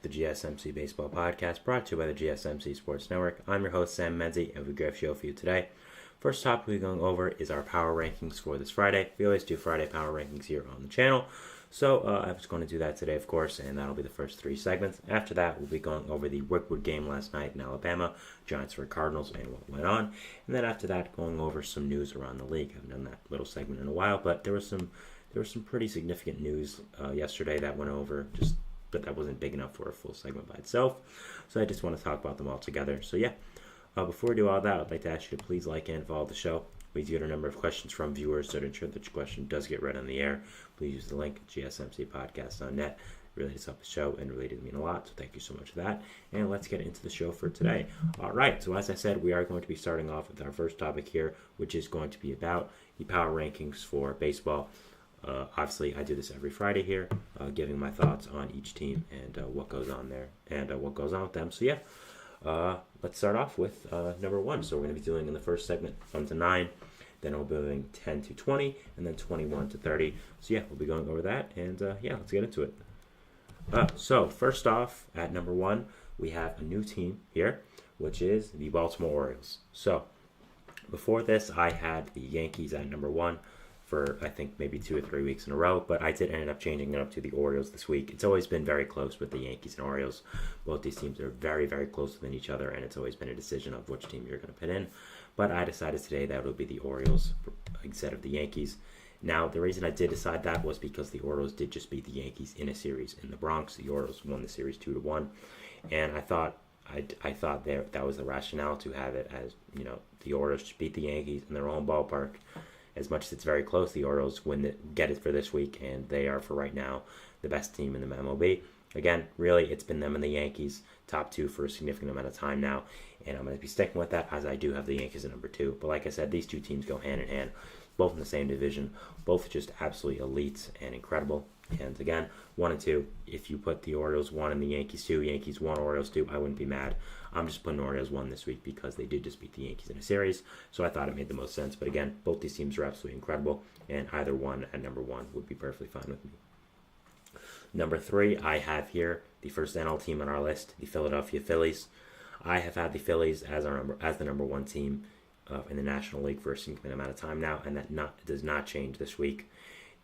the GSMC Baseball Podcast, brought to you by the GSMC Sports Network. I'm your host, Sam Menzie, and we've got a show for you today. First topic we're going over is our power rankings for this Friday. We always do Friday power rankings here on the channel, so I was going to do that today, of course, and that'll be the first three segments. After that, we'll be going over the Rickwood game last night in Alabama, Giants for Cardinals, and what went on. And then after that, going over some news around the league. I haven't done that little segment in a while, but there was some pretty significant news yesterday that went over, but that wasn't big enough for a full segment by itself. So I just want to talk about them all together. So yeah, before we do all that, I'd like to ask you to please like and follow the show. We do get a number of questions from viewers, so to ensure that your question does get read on the air, please use the link, GSMCpodcast.net. It really does help the show and really does mean a lot, so thank you so much for that. And let's get into the show for today. All right, so as I said, we are going to be starting off with our first topic here, which is going to be about the power rankings for baseball. Obviously, I do this every Friday here, giving my thoughts on each team and what goes on there and what goes on with them. So yeah, let's start off with number one. So we're going to be doing in the first segment 1 to 9, then we'll be doing 10 to 20, and then 21 to 30. So yeah, we'll be going over that, and yeah, let's get into it. So first off, at number 1, we have a new team here, which is the Baltimore Orioles. So before this, I had the Yankees at number 1 for I think maybe 2 or 3 weeks in a row, but I did end up changing it up to the Orioles this week. It's always been very close with the Yankees and Orioles. Both these teams are very, very close within each other, and it's always been a decision of which team you're going to put in. But I decided today that it would be the Orioles instead of the Yankees. Now, the reason I did decide that was because the Orioles did just beat the Yankees in a series in the Bronx. The Orioles won the series 2-1, and I thought that was the rationale to have it as, you know, the Orioles just beat the Yankees in their own ballpark. As much as it's very close, the Orioles get it for this week, and they are, for right now, the best team in the MLB. Again, really, it's been them and the Yankees, top 2 for a significant amount of time now, and I'm going to be sticking with that as I do have the Yankees at number 2. But like I said, these two teams go hand in hand, both in the same division, both just absolutely elite and incredible. And again, 1 and 2, if you put the Orioles 1 and the Yankees 2, Yankees 1, Orioles 2, I wouldn't be mad. I'm just putting Orioles 1 this week because they did just beat the Yankees in a series, so I thought it made the most sense. But again, both these teams are absolutely incredible, and either one at number 1 would be perfectly fine with me. Number 3, I have here the first NL team on our list, the Philadelphia Phillies. I have had the Phillies as the number 1 team in the National League for a significant amount of time now, and that does not change this week.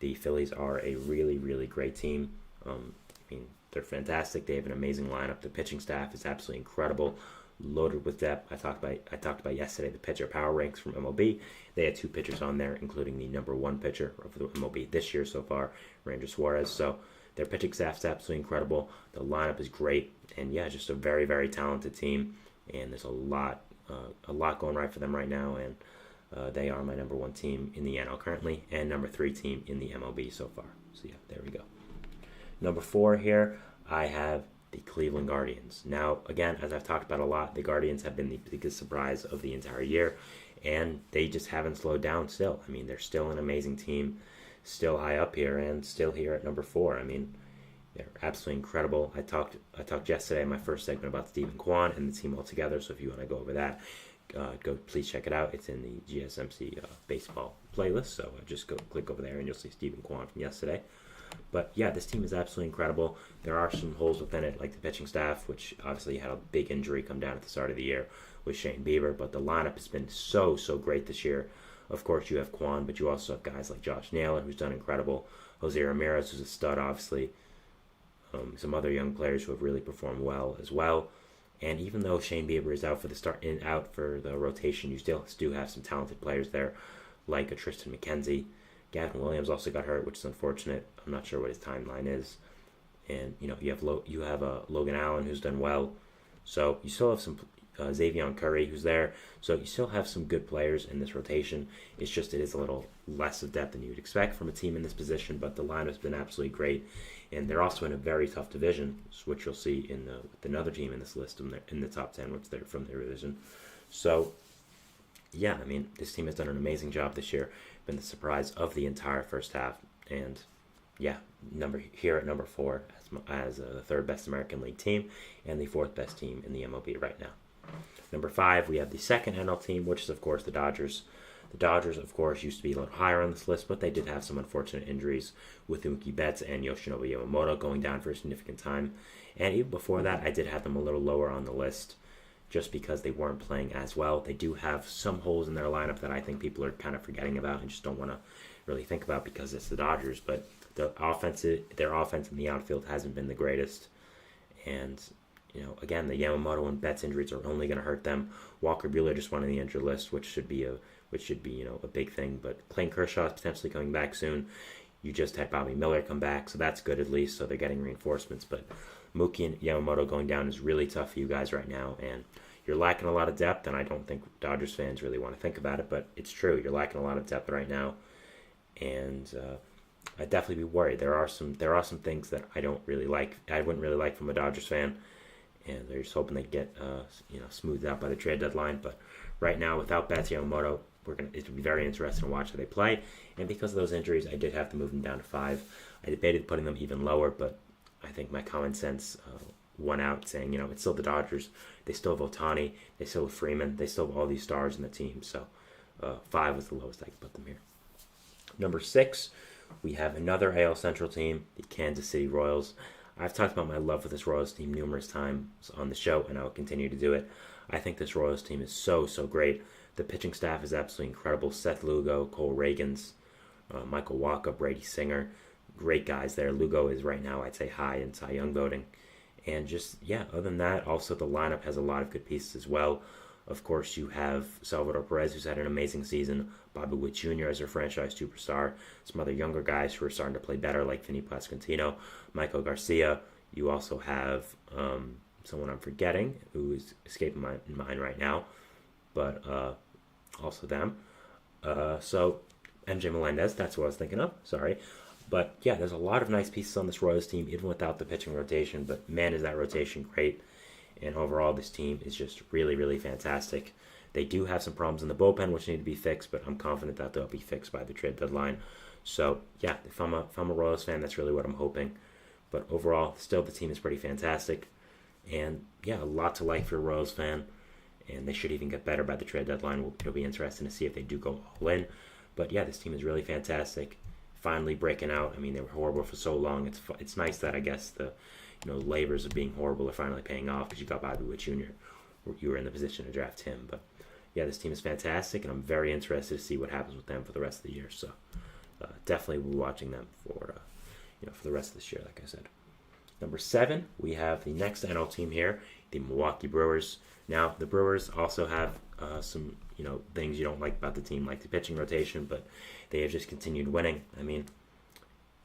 The Phillies are a really, really great team. They're fantastic. They have an amazing lineup. The pitching staff is absolutely incredible, loaded with depth. I talked about yesterday the pitcher power ranks from MLB. They had 2 pitchers on there, including the number 1 pitcher of the MLB this year so far, Ranger Suarez. So their pitching staff is absolutely incredible. The lineup is great, and yeah, just a very, very talented team. And there's a lot going right for them right now, and they are my number 1 team in the NL currently, and number 3 team in the MLB so far. So yeah, there we go. Number 4 here, I have the Cleveland Guardians. Now, again, as I've talked about a lot, the Guardians have been the biggest surprise of the entire year, and they just haven't slowed down still. I mean, they're still an amazing team, still high up here, and still here at number 4. I mean, they're absolutely incredible. I talked yesterday in my first segment about Stephen Kwan and the team altogether, so if you want to go over that, please check it out. It's in the GSMC Baseball playlist, so just go click over there and you'll see Stephen Kwan from yesterday. But yeah, this team is absolutely incredible. There are some holes within it, like the pitching staff, which obviously had a big injury come down at the start of the year with Shane Bieber, but the lineup has been so great this year. Of course, you have Kwan, but you also have guys like Josh Naylor, who's done incredible, Jose Ramirez, who's a stud, obviously, some other young players who have really performed well as well. And even though Shane Bieber is out for the start and out for the rotation, you still do have some talented players there, like a Tristan McKenzie. Gavin Williams also got hurt, which is unfortunate. I'm not sure what his timeline is. And you have Logan Allen, who's done well. So you still have some Xavier Curry, who's there. So you still have some good players in this rotation. It's just it is a little less of depth than you would expect from a team in this position. But the line has been absolutely great, and they're also in a very tough division, which you'll see with another team in this list in the top 10, which they're from their division. So yeah, I mean, this team has done an amazing job this year. Been the surprise of the entire first half, and yeah, here at number 4 as the 3rd best American League team and the 4th best team in the MLB right now. Number 5, we have the second NL team, which is of course the Dodgers. The Dodgers, of course, used to be a little higher on this list, but they did have some unfortunate injuries with Mookie Betts and Yoshinobu Yamamoto going down for a significant time. And even before that, I did have them a little lower on the list just because they weren't playing as well. They do have some holes in their lineup that I think people are kind of forgetting about and just don't want to really think about because it's the Dodgers. But their offense in the outfield hasn't been the greatest. And, again, the Yamamoto and Betts injuries are only going to hurt them. Walker Buehler just went on the injured list, which should be a big thing. But Clayton Kershaw is potentially coming back soon. You just had Bobby Miller come back, so that's good at least. So they're getting reinforcements. But Mookie and Yamamoto going down is really tough for you guys right now, and you're lacking a lot of depth, and I don't think Dodgers fans really want to think about it, but it's true. You're lacking a lot of depth right now, and I'd definitely be worried. There are some things that I don't really like. I wouldn't really like from a Dodgers fan, and they're just hoping they get smoothed out by the trade deadline. But right now, without Betts, Yamamoto, it'll be very interesting to watch how they play. And because of those injuries, I did have to move them down to 5. I debated putting them even lower, but I think my common sense won out, saying, it's still the Dodgers. They still have Ohtani. They still have Freeman. They still have all these stars in the team. So 5 was the lowest I could put them here. Number 6, we have another AL Central team, the Kansas City Royals. I've talked about my love for this Royals team numerous times on the show, and I will continue to do it. I think this Royals team is so, so great. The pitching staff is absolutely incredible. Seth Lugo, Cole Reagans, Michael Wacha, Brady Singer. Great guys there. Lugo is right now, I'd say, high in Cy Young voting. And just, other than that, also the lineup has a lot of good pieces as well. Of course, you have Salvador Perez, who's had an amazing season. Bobby Witt Jr. as their franchise superstar. Some other younger guys who are starting to play better, like Vinny Pasquantino, Michael Garcia. You also have someone I'm forgetting, who is escaping my mind right now. But also them. So, MJ Melendez, that's what I was thinking of. Sorry. But, there's a lot of nice pieces on this Royals team, even without the pitching rotation. But, man, is that rotation great. And overall, this team is just really, really fantastic. They do have some problems in the bullpen, which need to be fixed, but I'm confident that they'll be fixed by the trade deadline. So, if I'm a Royals fan, that's really what I'm hoping. But overall, still, the team is pretty fantastic. And, a lot to like for a Royals fan. And they should even get better by the trade deadline. It'll be interesting to see if they do go all in. But, this team is really fantastic. Finally breaking out. I mean, they were horrible for so long. It's nice that I guess the labors of being horrible are finally paying off because you got Bobby Witt Jr. You were in the position to draft him. But this team is fantastic, and I'm very interested to see what happens with them for the rest of the year. So definitely we'll be watching them for the rest of this year, like I said. Number 7, we have the next NL team here, the Milwaukee Brewers. Now the Brewers also have some things you don't like about the team, like the pitching rotation, but they have just continued winning. I mean,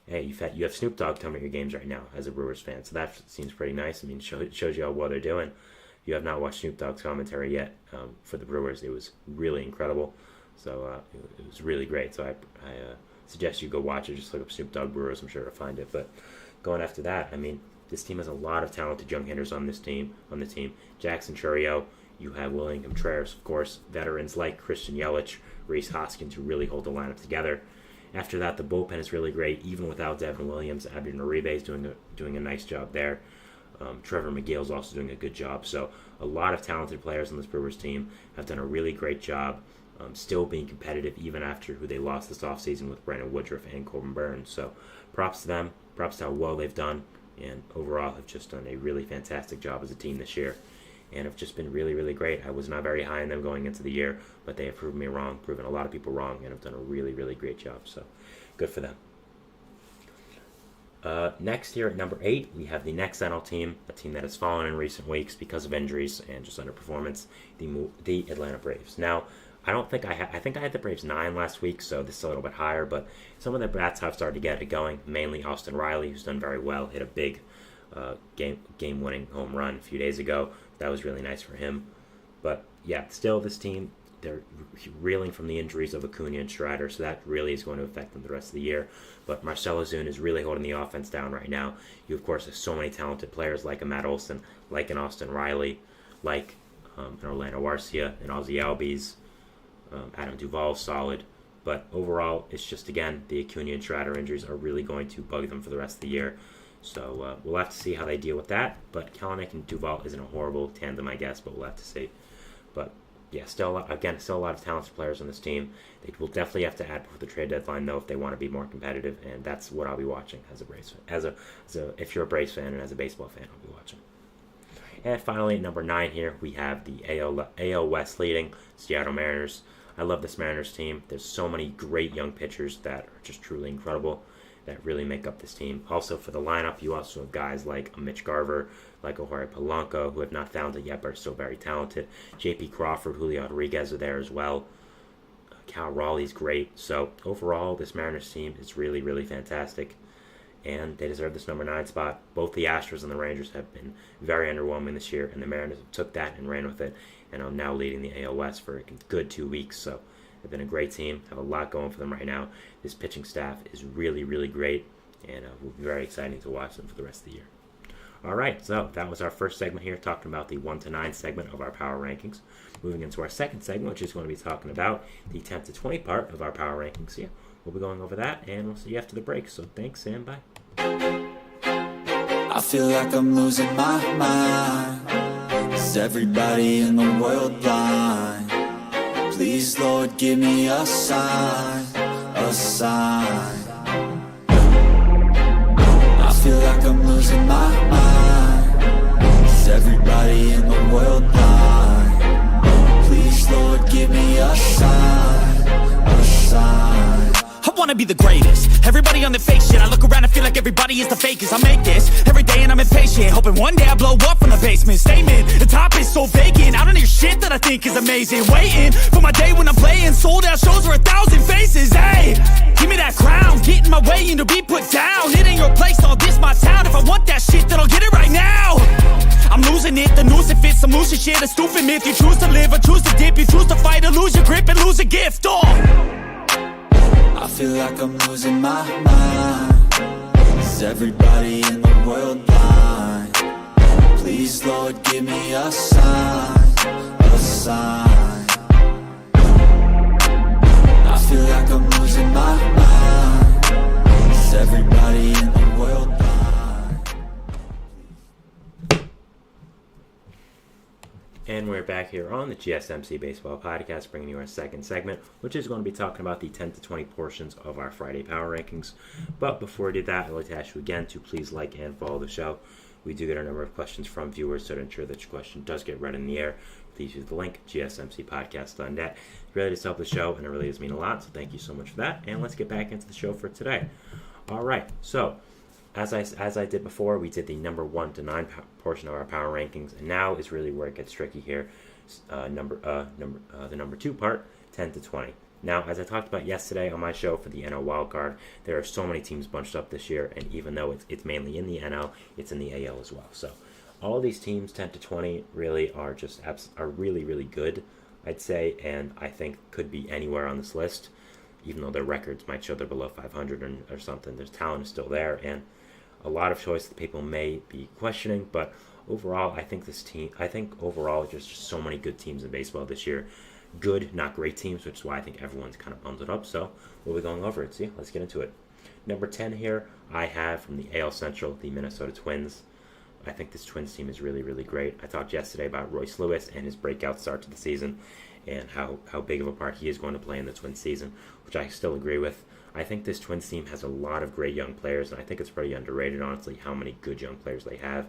hey, you have Snoop Dogg coming to your games right now as a Brewers fan, so that seems pretty nice. I mean, it shows you how well they're doing. If you have not watched Snoop Dogg's commentary yet for the Brewers, it was really incredible. So it was really great. So I suggest you go watch it. Just look up Snoop Dogg Brewers. I'm sure to find it. But going after that, I mean, this team has a lot of talented young hitters on the team. Jackson Chourio. You have William Contreras, of course. Veterans like Christian Yelich, Rhys Hoskins, who really hold the lineup together. After that, the bullpen is really great, even without Devin Williams. Abner Uribe is doing a nice job there. Trevor McGill is also doing a good job. So a lot of talented players on this Brewers team have done a really great job, still being competitive even after who they lost this offseason with Brandon Woodruff and Corbin Burns. So props to them, props to how well they've done, and overall have just done a really fantastic job as a team this year. And have just been really, really great. I was not very high on them going into the year, but they have proven me wrong, proven a lot of people wrong, and have done a really, really great job. So good for them. Next here at number 8, we have the next NL team, a team that has fallen in recent weeks because of injuries and just underperformance, the Atlanta Braves. Now, I think I had the Braves 9 last week, so this is a little bit higher, but some of the bats have started to get it going, mainly Austin Riley, who's done very well, hit a big game-winning home run a few days ago. That was really nice for him. But, still this team, they're reeling from the injuries of Acuna and Strider, so that really is going to affect them the rest of the year. But Marcell Ozuna is really holding the offense down right now. You, of course, have so many talented players like a Matt Olson, like an Austin Riley, like an Orlando Arcia, and Ozzie Albies. Adam Duvall's solid. But overall, it's just, again, the Acuna and Strider injuries are really going to bug them for the rest of the year. So we'll have to see how they deal with that. But Kelenic and Duvall isn't a horrible tandem, I guess, but we'll have to see. But yeah, still a lot of talented players on this team. They will definitely have to add before the trade deadline, though, if they want to be more competitive, and that's what I'll be watching as a Braves fan. If you're a Braves fan and as a baseball fan, I'll be watching. And finally, at number 9 here, we have the AL West leading Seattle Mariners. I love this Mariners team. There's so many great young pitchers that are just truly incredible that really make up this team. Also, for the lineup, you also have guys like Mitch Garver, like Jorge Polanco, who have not found it yet but are still very talented. J.P. Crawford, Julio Rodriguez are there as well. Cal Raleigh's great. So overall, this Mariners team is really, really fantastic, and they deserve this number 9 spot. Both the Astros and the Rangers have been very underwhelming this year, and the Mariners took that and ran with it, and are now leading the AL West for a good 2 weeks. So they've been a great team, have a lot going for them right now. This pitching staff is really, really great, and will be very exciting to watch them for the rest of the year. All right, so that was our first segment here, talking about the 1 to 9 segment of our power rankings. Moving into our second segment, which is going to be talking about the 10 to 20 part of our power rankings here. We'll be going over that, and we'll see you after the break. So thanks, and bye. I feel like I'm losing my mind. Is everybody in the world blind? Please, Lord, give me a sign, a sign. I feel like I'm losing my mind. Is everybody in the world blind? Please, Lord, give me a sign, a sign. I wanna be the greatest. Everybody on the fake shit. I look around and feel like everybody is the fakest. I make this every day and I'm impatient, hoping one day I blow up from the basement. Statement, the top is so vacant. I don't hear shit that I think is amazing. Waiting for my day when I'm playing sold out shows for 1,000 faces. Hey, give me that crown, get in my way and to be put down. It ain't your place, all this my town. If I want that shit, then I'll get it right now. I'm losing it, the noose it fits. I'm losing shit, a stupid myth. You choose to live or choose to dip. You choose to fight or lose your grip and lose a gift. I feel like I'm losing my mind. Is everybody in the world blind? Please, Lord, give me a sign, a sign. I feel like I'm losing my mind. Is everybody in the world blind? And we're back here on the GSMC Baseball Podcast, bringing you our second segment, which is going to be talking about the 10 to 20 portions of our Friday Power Rankings. But before we do that, I'd like to ask you again to please like and follow the show. We do get a number of questions from viewers, so to ensure that your question does get read in the air, please use the link, gsmcpodcast.net. It really does help the show, and it really does mean a lot, so thank you so much for that. And let's get back into the show for today. All right, so as I did before, we did the number 1 to 9 portion of our power rankings, and now is really where it gets tricky here. The number 2 part, 10 to 20. Now, as I talked about yesterday on my show for the NL wildcard, there are so many teams bunched up this year, and even though it's mainly in the NL, it's in the AL as well. So all of these teams, 10 to 20, really are really, really good, I'd say, and I think could be anywhere on this list, even though their records might show they're below 500 or something. Their talent is still there, and a lot of choice that people may be questioning, but overall, I think overall, just so many good teams in baseball this year. Good, not great teams, which is why I think everyone's kind of bundled up. So we'll be going over it. So yeah, let's get into it. Number 10 here, I have from the AL Central, the Minnesota Twins. I think this Twins team is really, really great. I talked yesterday about Royce Lewis and his breakout start to the season and how big of a part he is going to play in the Twins season, which I still agree with. I think this Twins team has a lot of great young players, and I think it's pretty underrated, honestly, how many good young players they have,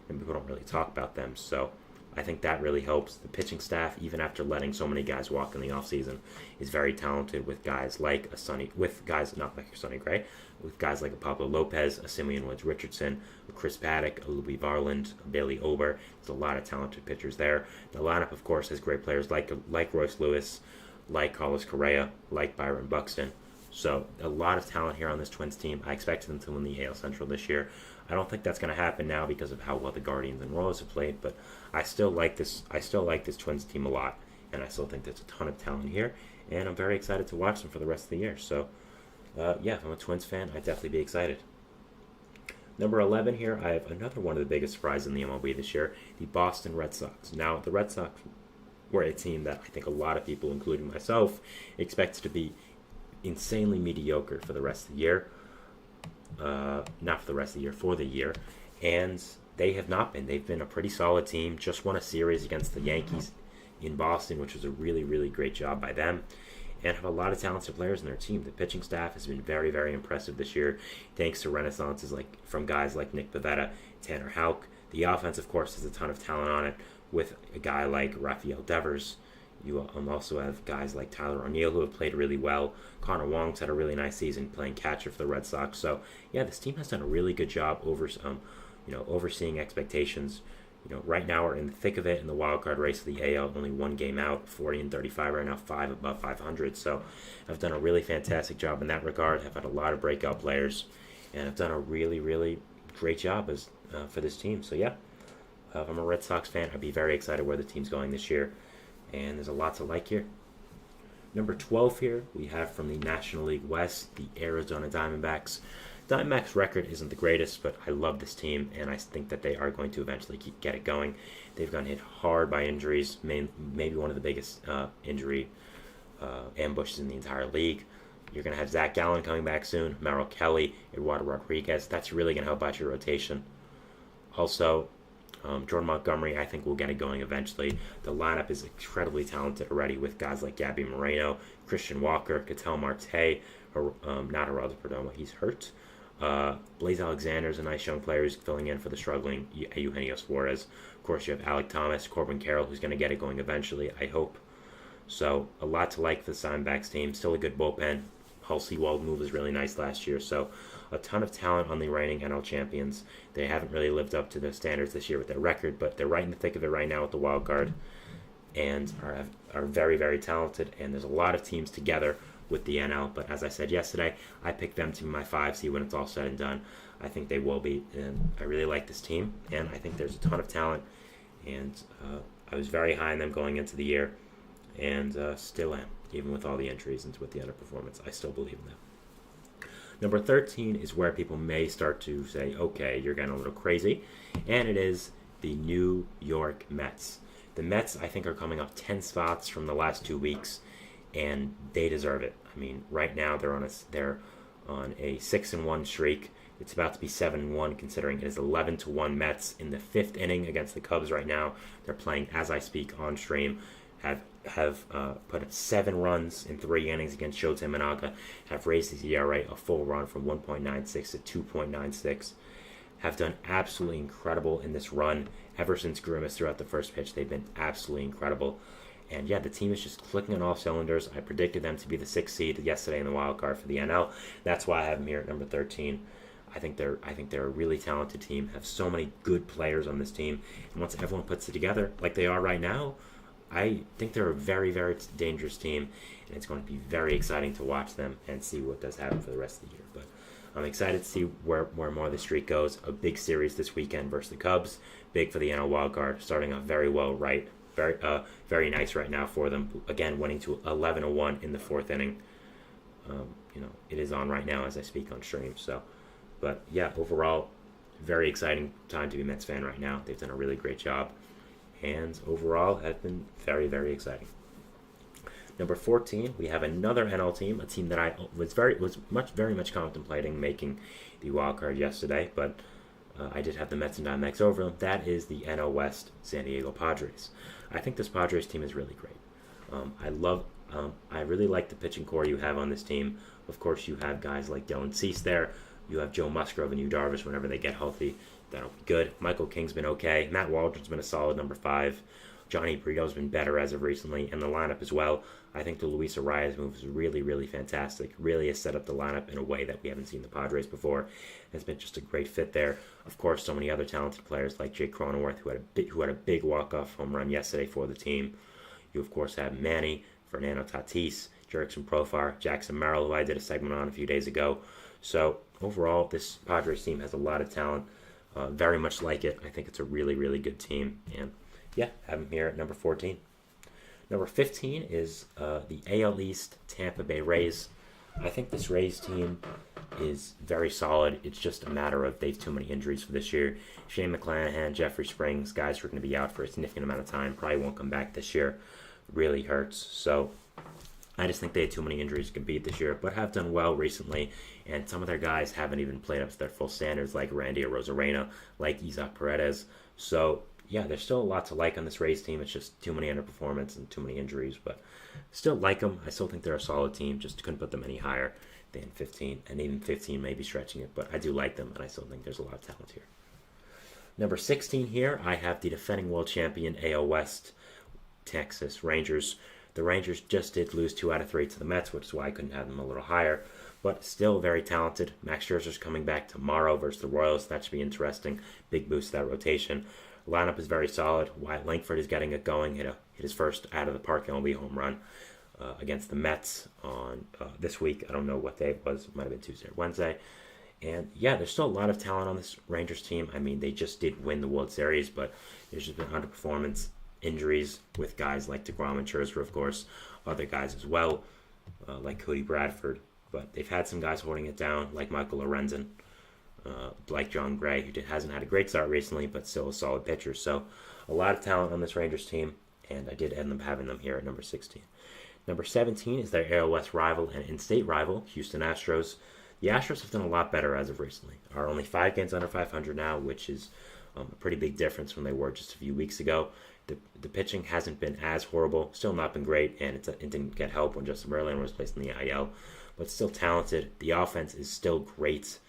and people don't really talk about them. So I think that really helps. The pitching staff, even after letting so many guys walk in the offseason, is very talented with guys like not like Sonny Gray, with guys like a Pablo Lopez, a Simeon Woods Richardson, a Chris Paddock, a Louis Varland, a Bailey Ober. There's a lot of talented pitchers there. The lineup, of course, has great players like Royce Lewis, like Carlos Correa, like Byron Buxton. So a lot of talent here on this Twins team. I expected them to win the AL Central this year. I don't think that's going to happen now because of how well the Guardians and Royals have played, but I still like this Twins team a lot, and I still think there's a ton of talent here, and I'm very excited to watch them for the rest of the year. So, if I'm a Twins fan, I'd definitely be excited. Number 11 here, I have another one of the biggest surprises in the MLB this year, the Boston Red Sox. Now, the Red Sox were a team that I think a lot of people, including myself, expected to be insanely mediocre for the rest of the year. Not for the rest of the year, for the year. And they have not been. They've been a pretty solid team. Just won a series against the Yankees in Boston, which was a really, really great job by them, and have a lot of talented players in their team. The pitching staff has been very, very impressive this year, thanks to renaissances from guys like Nick Pivetta, Tanner Houck. The offense, of course, has a ton of talent on it with a guy like Rafael Devers. You also have guys like Tyler O'Neill who have played really well. Connor Wong's had a really nice season playing catcher for the Red Sox. So, yeah, this team has done a really good job overseeing expectations. Right now we're in the thick of it in the wild card race of the AL, only one game out, 40-35 right now, 5 above 500. So I've done a really fantastic job in that regard. I've had a lot of breakout players, and I've done a really, really great job for this team. So yeah, if I'm a Red Sox fan, I'd be very excited where the team's going this year, and there's a lot to like here. Number 12 here, we have from the National League West, the Arizona Diamondbacks. Diamondbacks' record isn't the greatest, but I love this team, and I think that they are going to eventually get it going. They've gotten hit hard by injuries, maybe one of the biggest injury ambushes in the entire league. You're going to have Zach Gallen coming back soon, Merrill Kelly, Eduardo Rodriguez. That's really going to help out your rotation. Also, Jordan Montgomery, I think, will get it going eventually. The lineup is incredibly talented already with guys like Gabby Moreno, Christian Walker, Ketel Marte, not Geraldo Perdomo, he's hurt. Blaze Alexander's a nice young player who's filling in for the struggling Eugenio Suarez. Of course, you have Alec Thomas, Corbin Carroll, who's going to get it going eventually, I hope. So, a lot to like for the Diamondbacks team. Still a good bullpen. Hull Sewald move was really nice last year. So, a ton of talent on the reigning NL champions. They haven't really lived up to the standards this year with their record, but they're right in the thick of it right now with the wild card, and are very, very talented. And there's a lot of teams together with the NL, but as I said yesterday, I picked them to be my 5 seed when it's all said and done. I think they will be, and I really like this team, and I think there's a ton of talent, and I was very high on them going into the year, and still am, even with all the injuries and with the underperformance. I still believe in them. Number 13 is where people may start to say, okay, you're getting a little crazy, and it is the New York Mets. The Mets, I think, are coming off 10 spots from the last 2 weeks, and they deserve it. I mean, right now they're on a 6-1 streak. It's about to be 7-1, considering it is 11-1 Mets in the 5th inning against the Cubs right now. They're playing as I speak on stream. Have put up 7 runs in 3 innings against Shota Imanaga. Have raised his ERA a full run from 1.96 to 2.96. Have done absolutely incredible in this run. Ever since Grimace threw out the first pitch, they've been absolutely incredible. And yeah, the team is just clicking on all cylinders. I predicted them to be the 6th seed yesterday in the wild card for the NL. That's why I have them here at number 13. I think they're a really talented team. Have so many good players on this team. And once everyone puts it together, like they are right now, I think they're a very, very dangerous team, and it's going to be very exciting to watch them and see what does happen for the rest of the year. But I'm excited to see where more of the streak goes. A big series this weekend versus the Cubs. Big for the NL wildcard, starting off very well, right? Very nice right now for them. Again, winning to 11-1 in the 4th inning. It is on right now as I speak on stream. So, but yeah, overall, very exciting time to be a Mets fan right now. They've done a really great job, and overall has been very, very exciting. Number 14, we have another NL team, a team that I was very much contemplating making the wild card yesterday, but I did have the Mets and Diamondbacks over them. That is the NL West San Diego Padres. I think this Padres team is really great. I really like the pitching core you have on this team. Of course, you have guys like Dylan Cease there. You have Joe Musgrove and Yu Darvish whenever they get healthy. That'll be good. Michael King's been okay. Matt Waldron's been a solid number 5. Johnny Brito's been better as of recently, and the lineup as well. I think the Luis Arias move is really, really fantastic. Really has set up the lineup in a way that we haven't seen the Padres before. It's been just a great fit there. Of course, so many other talented players like Jake Cronenworth, who had a big walk-off home run yesterday for the team. You, of course, have Manny, Fernando Tatis, Jerickson Profar, Jackson Merrill, who I did a segment on a few days ago. So, overall, this Padres team has a lot of talent. Very much like it. I think it's a really, really good team. And yeah, have them here at number 14. Number 15 is the AL East Tampa Bay Rays. I think this Rays team is very solid. It's just a matter of they have too many injuries for this year. Shane McClanahan, Jeffrey Springs, guys who are going to be out for a significant amount of time, probably won't come back this year. Really hurts. So I just think they had too many injuries to compete this year, but have done well recently. And some of their guys haven't even played up to their full standards, like Randy Arozarena, like Isaac Paredes. So yeah, there's still a lot to like on this Rays team. It's just too many underperformance and too many injuries, but still like them. I still think they're a solid team. Just couldn't put them any higher than 15, and even 15 may be stretching it, but I do like them, and I still think there's a lot of talent here. Number 16 here, I have the defending world champion AL West Texas Rangers. The Rangers just did lose 2 out of 3 to the Mets, which is why I couldn't have them a little higher, but still very talented. Max Scherzer's coming back tomorrow versus the Royals. That should be interesting. Big boost to that rotation. Lineup is very solid. Wyatt Langford is getting it going. Hit his first out of the park MLB home run against the Mets on this week. I don't know what day it was. It might have been Tuesday or Wednesday. And yeah, there's still a lot of talent on this Rangers team. I mean, they just did win the World Series, but there's just been underperformance, injuries with guys like DeGrom and Scherzer, of course, other guys as well, like Cody Bradford. But they've had some guys holding it down, like Michael Lorenzen, like John Gray, who hasn't had a great start recently, but still a solid pitcher. So a lot of talent on this Rangers team, and I did end up having them here at number 16. Number 17 is their AL West rival and in-state rival, Houston Astros. The Astros have done a lot better as of recently. Are only 5 games under 500 now, which is a pretty big difference from they were just a few weeks ago. The pitching hasn't been as horrible, still not been great, and it didn't get help when Justin Verlander was placed in the IL, but still talented. The offense is still great.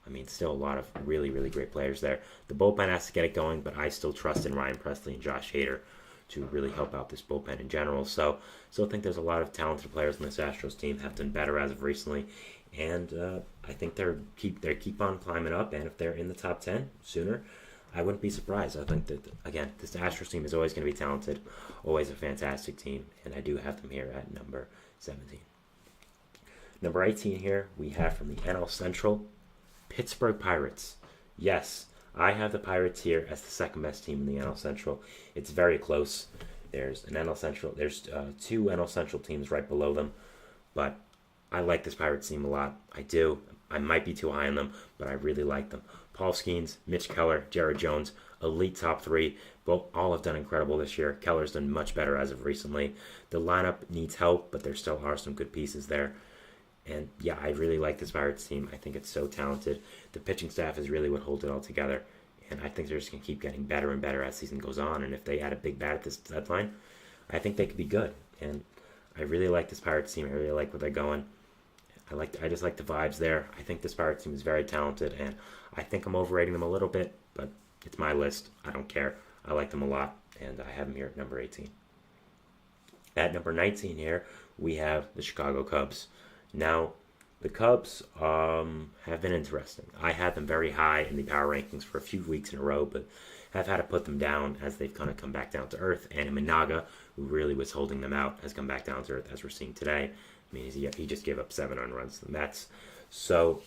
I mean, still a lot of really, really great players there. The bullpen has to get it going, but I still trust in Ryan Pressly and Josh Hader to really help out this bullpen in general. So still think there's a lot of talented players on this Astros team, have done better as of recently, and I think they keep on climbing up, and if they're in the top 10 sooner, I wouldn't be surprised. I think that, again, this Astros team is always going to be talented, always a fantastic team, and I do have them here at number 17. Number 18 here, we have from the NL Central, Pittsburgh Pirates. Yes, I have the Pirates here as the second best team in the NL Central. It's very close. There's 2 NL Central teams right below them, but I like this Pirates team a lot. I do. I might be too high on them, but I really like them. Paul Skeens, Mitch Keller, Jared Jones, elite top 3. All have done incredible this year. Keller's done much better as of recently. The lineup needs help, but there still are some good pieces there. And yeah, I really like this Pirates team. I think it's so talented. The pitching staff is really what holds it all together. And I think they're just going to keep getting better and better as season goes on. And if they add a big bat at this deadline, I think they could be good. And I really like this Pirates team. I really like where they're going. I just like the vibes there. I think this Pirates team is very talented, and I think I'm overrating them a little bit, but it's my list. I don't care. I like them a lot, and I have them here at number 18. At number 19 here, we have the Chicago Cubs. Now, the Cubs have been interesting. I had them very high in the power rankings for a few weeks in a row, but have had to put them down as they've kind of come back down to earth. And Minaga, who really was holding them out, has come back down to earth, as we're seeing today. I mean, he just gave up 7 earned runs to the Mets. So,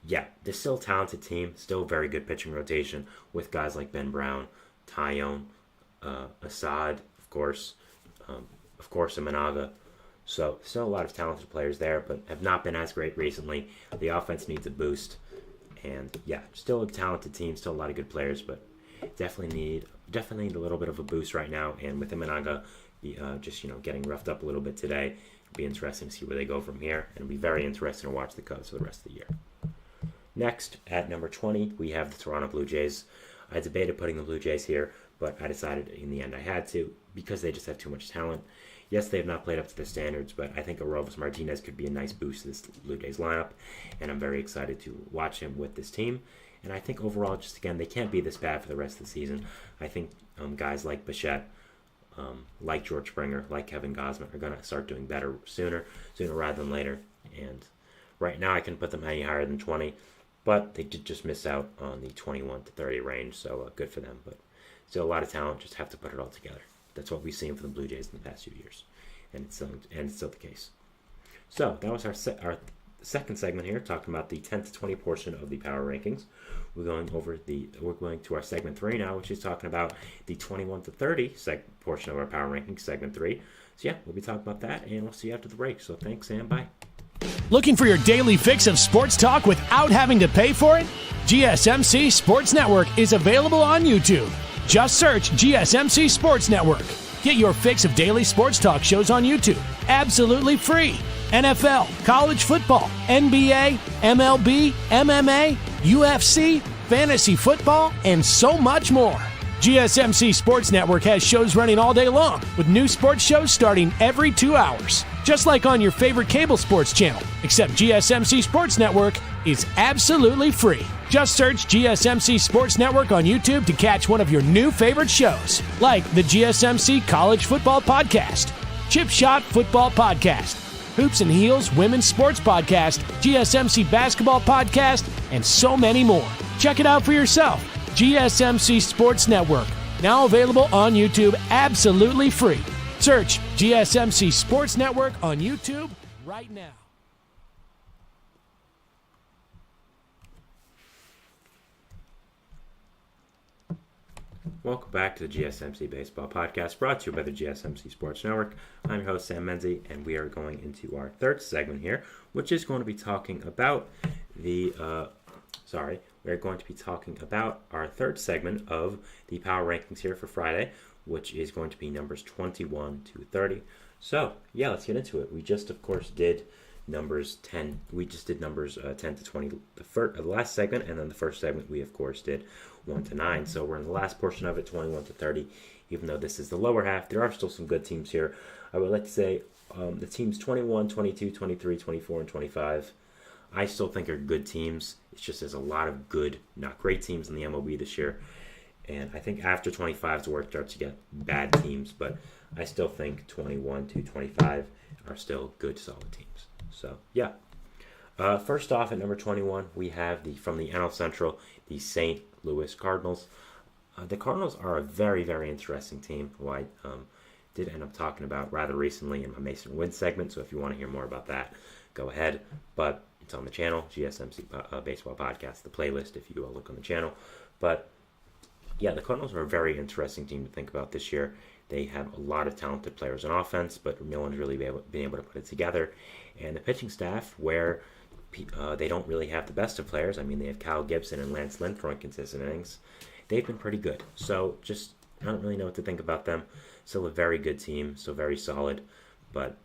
yeah, they're still a talented team. Still a very good pitching rotation with guys like Ben Brown, Tyone, Assad, of course, Minaga. So, still a lot of talented players there, but have not been as great recently. The offense needs a boost. And, yeah, still a talented team, still a lot of good players, but definitely need a little bit of a boost right now. And with Minaga getting roughed up a little bit today, be interesting to see where they go from here, and it'll be very interesting to watch the Cubs for the rest of the year. Next, at number 20, we have the Toronto Blue Jays. I debated putting the Blue Jays here, but I decided in the end I had to because they just have too much talent. Yes, they have not played up to their standards, but I think Aroldis Martinez could be a nice boost to this Blue Jays lineup, and I'm very excited to watch him with this team. And I think overall, just again, they can't be this bad for the rest of the season. I think guys like Bichette, like George Springer, like Kevin Gausman, are going to start doing better sooner rather than later. And right now I can put them any higher than 20, but they did just miss out on the 21 to 30 range, so good for them. But still a lot of talent, just have to put it all together. That's what we've seen from the Blue Jays in the past few years, and it's still the case. So that was our second segment here, talking about the 10 to 20 portion of the power rankings. We're going to our segment 3 now, which is talking about the 21 to 30 portion of our power rankings, segment 3. So yeah, we'll be talking about that, and we'll see you after the break. So thanks, and bye. Looking for your daily fix of sports talk without having to pay for it? GSMC Sports Network is available on YouTube. Just search GSMC Sports Network. Get your fix of daily sports talk shows on YouTube, absolutely free. NFL, college football, NBA, MLB, MMA, UFC, fantasy football, and so much more. GSMC Sports Network has shows running all day long, with new sports shows starting every 2 hours. Just like on your favorite cable sports channel, except GSMC Sports Network is absolutely free. Just search GSMC Sports Network on YouTube to catch one of your new favorite shows, like the GSMC College Football Podcast, Chip Shot Football Podcast, Hoops and Heels Women's Sports Podcast, GSMC Basketball Podcast, and so many more. Check it out for yourself. GSMC Sports Network, now available on YouTube absolutely free. Search GSMC Sports Network on YouTube right now. Welcome back to the GSMC Baseball Podcast, brought to you by the GSMC Sports Network. I'm your host, Sam Menzie, and we are going into our third segment here, which is going to be talking about we're going to be talking about our third segment of the power rankings here for Friday, which is going to be numbers 21 to 30. So, yeah, let's get into it. We just, of course, did numbers 10. We just did numbers 10 to 20, the last segment, and then the first segment we, of course, did 1 to 9. So we're in the last portion of it, 21 to 30. Even though this is the lower half, there are still some good teams here. I would like to say the teams 21, 22, 23, 24, and 25, I still think are good teams. It's just there's a lot of good, not great teams in the MLB this year. And I think after 25 is where it starts to get bad teams. But I still think 21 to 25 are still good, solid teams. So, yeah. First off, at number 21, we have from the NL Central, the St. Louis Cardinals. The Cardinals are a very, very interesting team, who I did end up talking about rather recently in my Mason Wynn segment. So if you want to hear more about that, go ahead. But it's on the channel, GSMC Baseball Podcast, the playlist, if you look on the channel. But, yeah, the Cardinals are a very interesting team to think about this year. They have a lot of talented players on offense, but no one's really been able to put it together. And the pitching staff, where they don't really have the best of players. I mean, they have Kyle Gibson and Lance Lynn throwing consistent innings. They've been pretty good. So I don't really know what to think about them. Still a very good team, still very solid. But,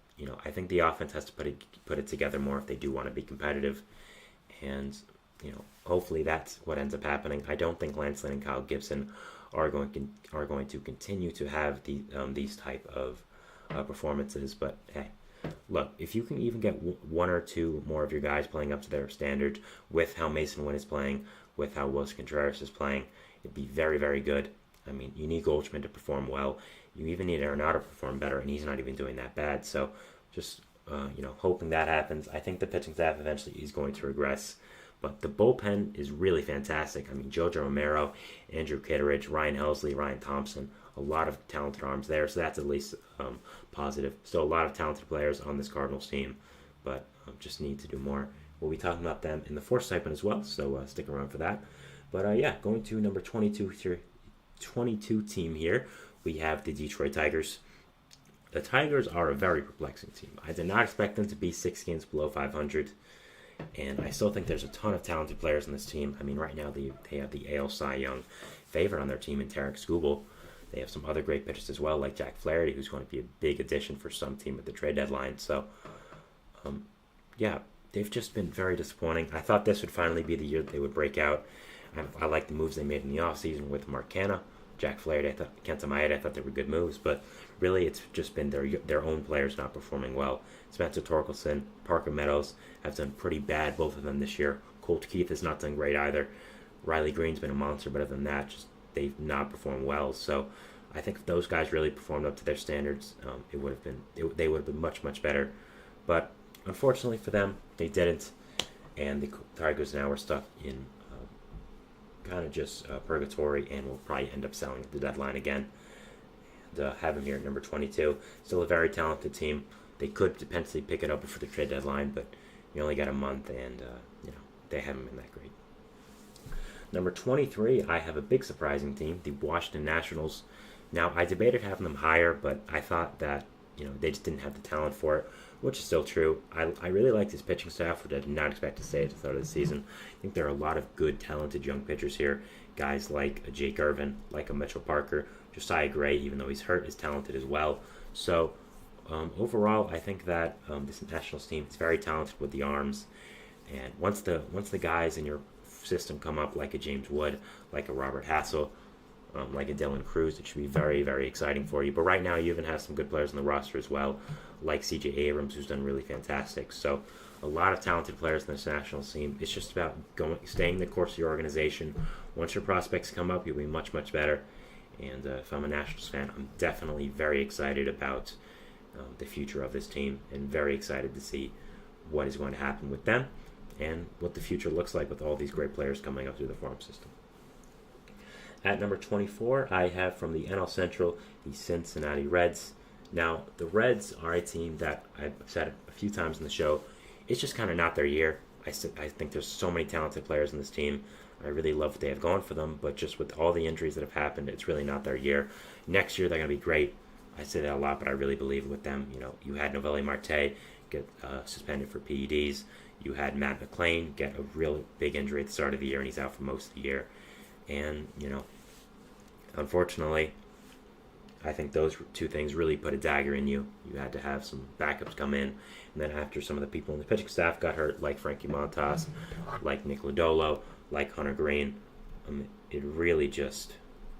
I think the offense has to put it together more if they do want to be competitive. And, hopefully that's what ends up happening. I don't think Lance Lynn and Kyle Gibson are going to continue to have these type of performances. But, hey, look, if you can even get one or two more of your guys playing up to their standard with how Mason Wynn is playing, with how Wilson Contreras is playing, it'd be very, very good. I mean, you need Goldschmidt to perform well. You even need Arenado to perform better, and he's not even doing that bad. So just, hoping that happens. I think the pitching staff eventually is going to regress. But the bullpen is really fantastic. I mean, Jojo Romero, Andrew Kitteridge, Ryan Helsley, Ryan Thompson, a lot of talented arms there. So that's at least positive. Still a lot of talented players on this Cardinals team, but just need to do more. We'll be talking about them in the fourth segment as well, so stick around for that. But going to number 22 team here, we have the Detroit Tigers. The Tigers are a very perplexing team. I did not expect them to be 6 games below 500, and I still think there's a ton of talented players on this team. I mean, right now they have the AL Cy Young favorite on their team in Tarek Skubal. They have some other great pitchers as well, like Jack Flaherty, who's going to be a big addition for some team at the trade deadline. So, they've just been very disappointing. I thought this would finally be the year that they would break out. I like the moves they made in the offseason with Mark Canha, Jack Flaherty, Kenta Maeda. I thought they were good moves, but really it's just been their own players not performing well. Spencer Torkelson, Parker Meadows have done pretty bad, both of them this year. Colt Keith has not done great either. Riley Green's been a monster, but other than that, they've not performed well. So I think if those guys really performed up to their standards, they would have been much, much better. But unfortunately for them, they didn't, and the Tigers now are stuck in kind of just purgatory, and will probably end up selling at the deadline again. And have them here at number 22. Still a very talented team. They could potentially pick it up before the trade deadline, but you only got a month, and they haven't been that great. Number 23, I have a big surprising team, the Washington Nationals. Now, I debated having them higher, but I thought that they just didn't have the talent for it, which is still true. I really like this pitching staff, which I did not expect to say at the start of the season. I think there are a lot of good, talented young pitchers here. Guys like a Jake Irvin, like a Mitchell Parker, Josiah Gray, even though he's hurt, is talented as well. So overall, I think that this Nationals team is very talented with the arms. And once the guys in your system come up, like a James Wood, like a Robert Hassel, like a Dylan Cruz. It should be very, very exciting for you. But right now, you even have some good players on the roster as well, like C.J. Abrams, who's done really fantastic. So a lot of talented players in this national team. It's just about staying the course of your organization. Once your prospects come up, you'll be much, much better. And if I'm a Nationals fan, I'm definitely very excited about the future of this team and very excited to see what is going to happen with them and what the future looks like with all these great players coming up through the farm system. At number 24, I have from the NL Central, the Cincinnati Reds. Now, the Reds are a team that I've said a few times in the show, it's just kind of not their year. I think there's so many talented players in this team. I really love what they have going for them, but just with all the injuries that have happened, it's really not their year. Next year, they're going to be great. I say that a lot, but I really believe with them. You know, you had Noelvi Marte get suspended for PEDs. You had Matt McClain get a real big injury at the start of the year, and he's out for most of the year. And, you know, unfortunately, I think those two things really put a dagger in you. You had to have some backups come in. And then after some of the people in the pitching staff got hurt, like Frankie Montas, like Nick Lodolo, like Hunter Green, it really just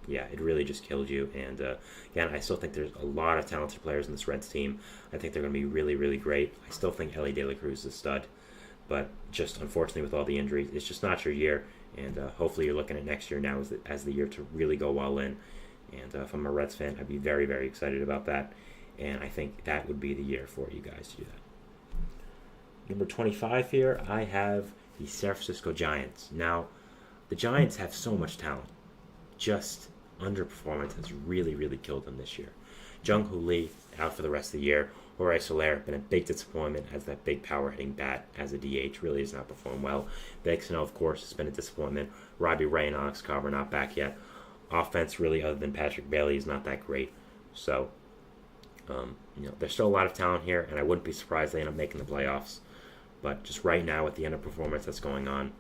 killed you. And again, I still think there's a lot of talented players in this Reds team. I think they're going to be really, really great. I still think Elly De La Cruz is a stud. But just unfortunately with all the injuries, it's just not your year. And hopefully you're looking at next year now as the year to really go all in. And if I'm a Reds fan, I'd be very, very excited about that. And I think that would be the year for you guys to do that. Number 25 here, I have the San Francisco Giants. Now, the Giants have so much talent. Just underperformance has really, really killed them this year. Jung-Hoo Lee out for the rest of the year. Jorge Soler been a big disappointment as that big power hitting bat as a DH really has not performed well. Blake Snell, of course, has been a disappointment. Robbie Ray and Alex Carver not back yet. Offense, really, other than Patrick Bailey, is not that great. So, there's still a lot of talent here, and I wouldn't be surprised they end up making the playoffs. But just right now, with the underperformance that's going on,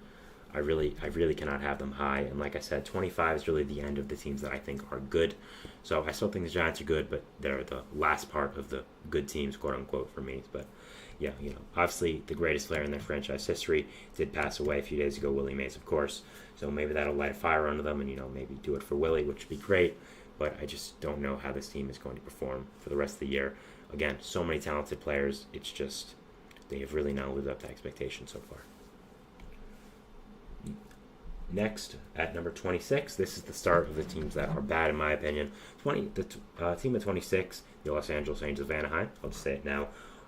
I really cannot have them high. And like I said, 25 is really the end of the teams that I think are good. So I still think the Giants are good, but they're the last part of the good teams, quote unquote, for me. But yeah, obviously the greatest player in their franchise history did pass away a few days ago, Willie Mays, of course. So maybe that'll light a fire under them, and maybe do it for Willie, which would be great. But I just don't know how this team is going to perform for the rest of the year. Again, so many talented players. It's just they have really not lived up to expectations so far. Next, at number 26, this is the start of the teams that are bad, in my opinion. The team at 26, the Los Angeles Angels of Anaheim, I'll just say it now,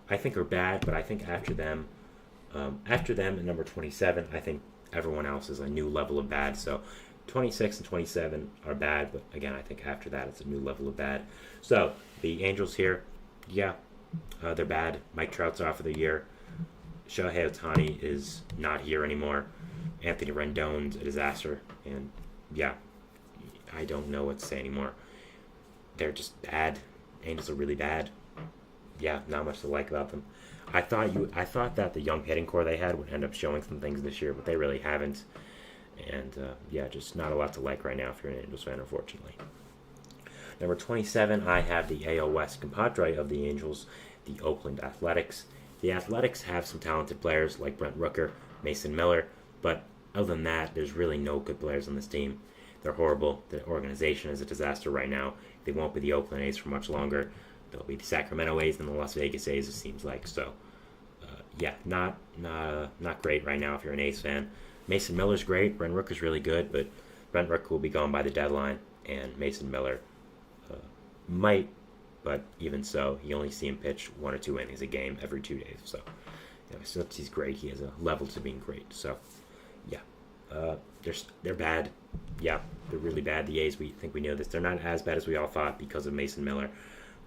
I think are bad, but I think after them at number 27, I think everyone else is a new level of bad. So 26 and 27 are bad, but again, I think after that, it's a new level of bad. So the Angels here, they're bad. Mike Trout's off for the year. Shohei Ohtani is not here anymore. Anthony Rendon's a disaster, and I don't know what to say anymore. They're just bad. Angels are really bad. Not much to like about them. I thought that the young hitting core they had would end up showing some things this year, but they really haven't. And just not a lot to like right now if you're an Angels fan, unfortunately. Number 27, I have the AL West compadre of the Angels, the Oakland Athletics. The Athletics have some talented players like Brent Rooker, Mason Miller, but other than that, there's really no good players on this team. They're horrible. The organization is a disaster right now. They won't be the Oakland A's for much longer. They'll be the Sacramento A's and the Las Vegas A's, it seems like. So, not great right now if you're an A's fan. Mason Miller's great. Brent Rooker's really good, but Brent Rooker will be gone by the deadline, and Mason Miller might, but even so, you only see him pitch 1 or 2 innings a game every 2 days. So, since he's great, he has a level to being great. So, they're bad. They're really bad. The A's, we think we know this. They're not as bad as we all thought because of Mason Miller,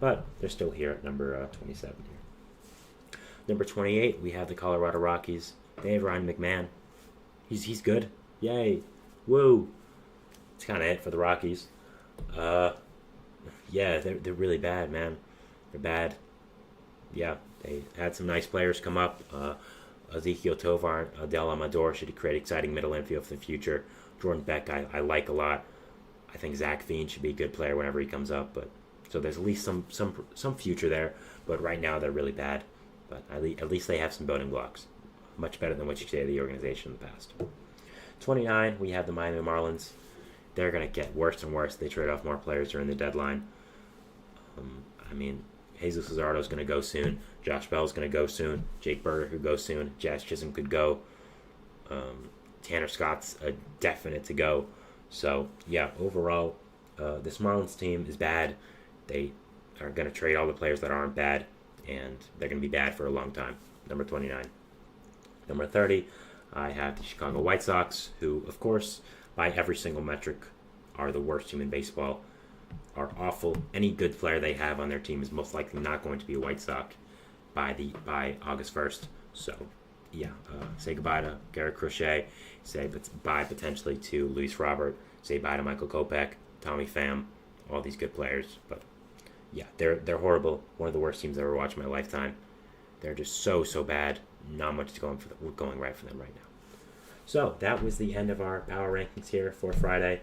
but they're still here at number 27 here. Number 28, we have the Colorado Rockies. They have Ryan McMahon. He's good. Yay. Woo. It's kind of it for the Rockies. They're really bad, man. They're bad. They had some nice players come up. Ezekiel Tovar, Adel Amador should create exciting middle infield for the future. Jordan Beck, I like a lot. I think Zach Veen should be a good player whenever he comes up. But so there's at least some future there. But right now they're really bad. But at least they have some building blocks. Much better than what you say of the organization in the past. 29, we have the Miami Marlins. they're going to get worse and worse. They trade off more players during the deadline. Jesus Luzardo is going to go soon. Josh Bell is going to go soon. Jake Berger could go soon. Jazz Chisholm could go. Tanner Scott's a definite to go. So, yeah, overall, this Marlins team is bad. They are going to trade all the players that aren't bad, and they're going to be bad for a long time. Number 29. Number 30, I have the Chicago White Sox, who, of course, by every single metric, are the worst team in baseball, are awful. Any good player they have on their team is most likely not going to be a White Sox by August 1st. So, yeah, say goodbye to Garrett Crochet. Say bye potentially to Luis Robert. Say bye to Michael Kopech, Tommy Pham, all these good players. But, yeah, they're horrible. One of the worst teams I've ever watched in my lifetime. They're just so bad. Not much is going right for them right now. So that was the end of our power rankings here for Friday.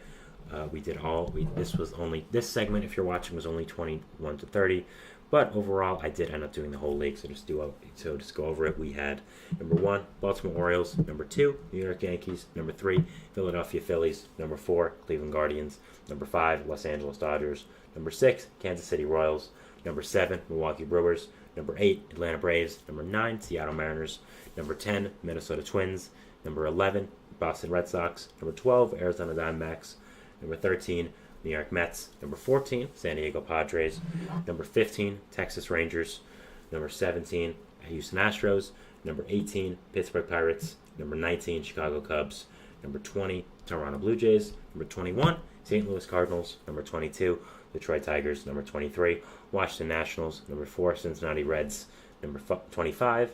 This segment, if you're watching, was only 21 to 30, but overall I did end up doing the whole league. So just go over it. We had number 1, Baltimore Orioles; number 2, New York Yankees; number 3, Philadelphia Phillies; number 4, Cleveland Guardians; number 5, Los Angeles Dodgers; number 6, Kansas City Royals; number 7, Milwaukee Brewers; number 8, Atlanta Braves; number 9, Seattle Mariners; number 10, Minnesota Twins; number 11, Boston Red Sox; number 12, Arizona Diamondbacks; number 13, New York Mets; number 14, San Diego Padres; number 15, Texas Rangers; number 17, Houston Astros; number 18, Pittsburgh Pirates; number 19, Chicago Cubs; number 20, Toronto Blue Jays; number 21, St. Louis Cardinals; number 22, Detroit Tigers; number 23, Washington Nationals; number 4, Cincinnati Reds; number 25,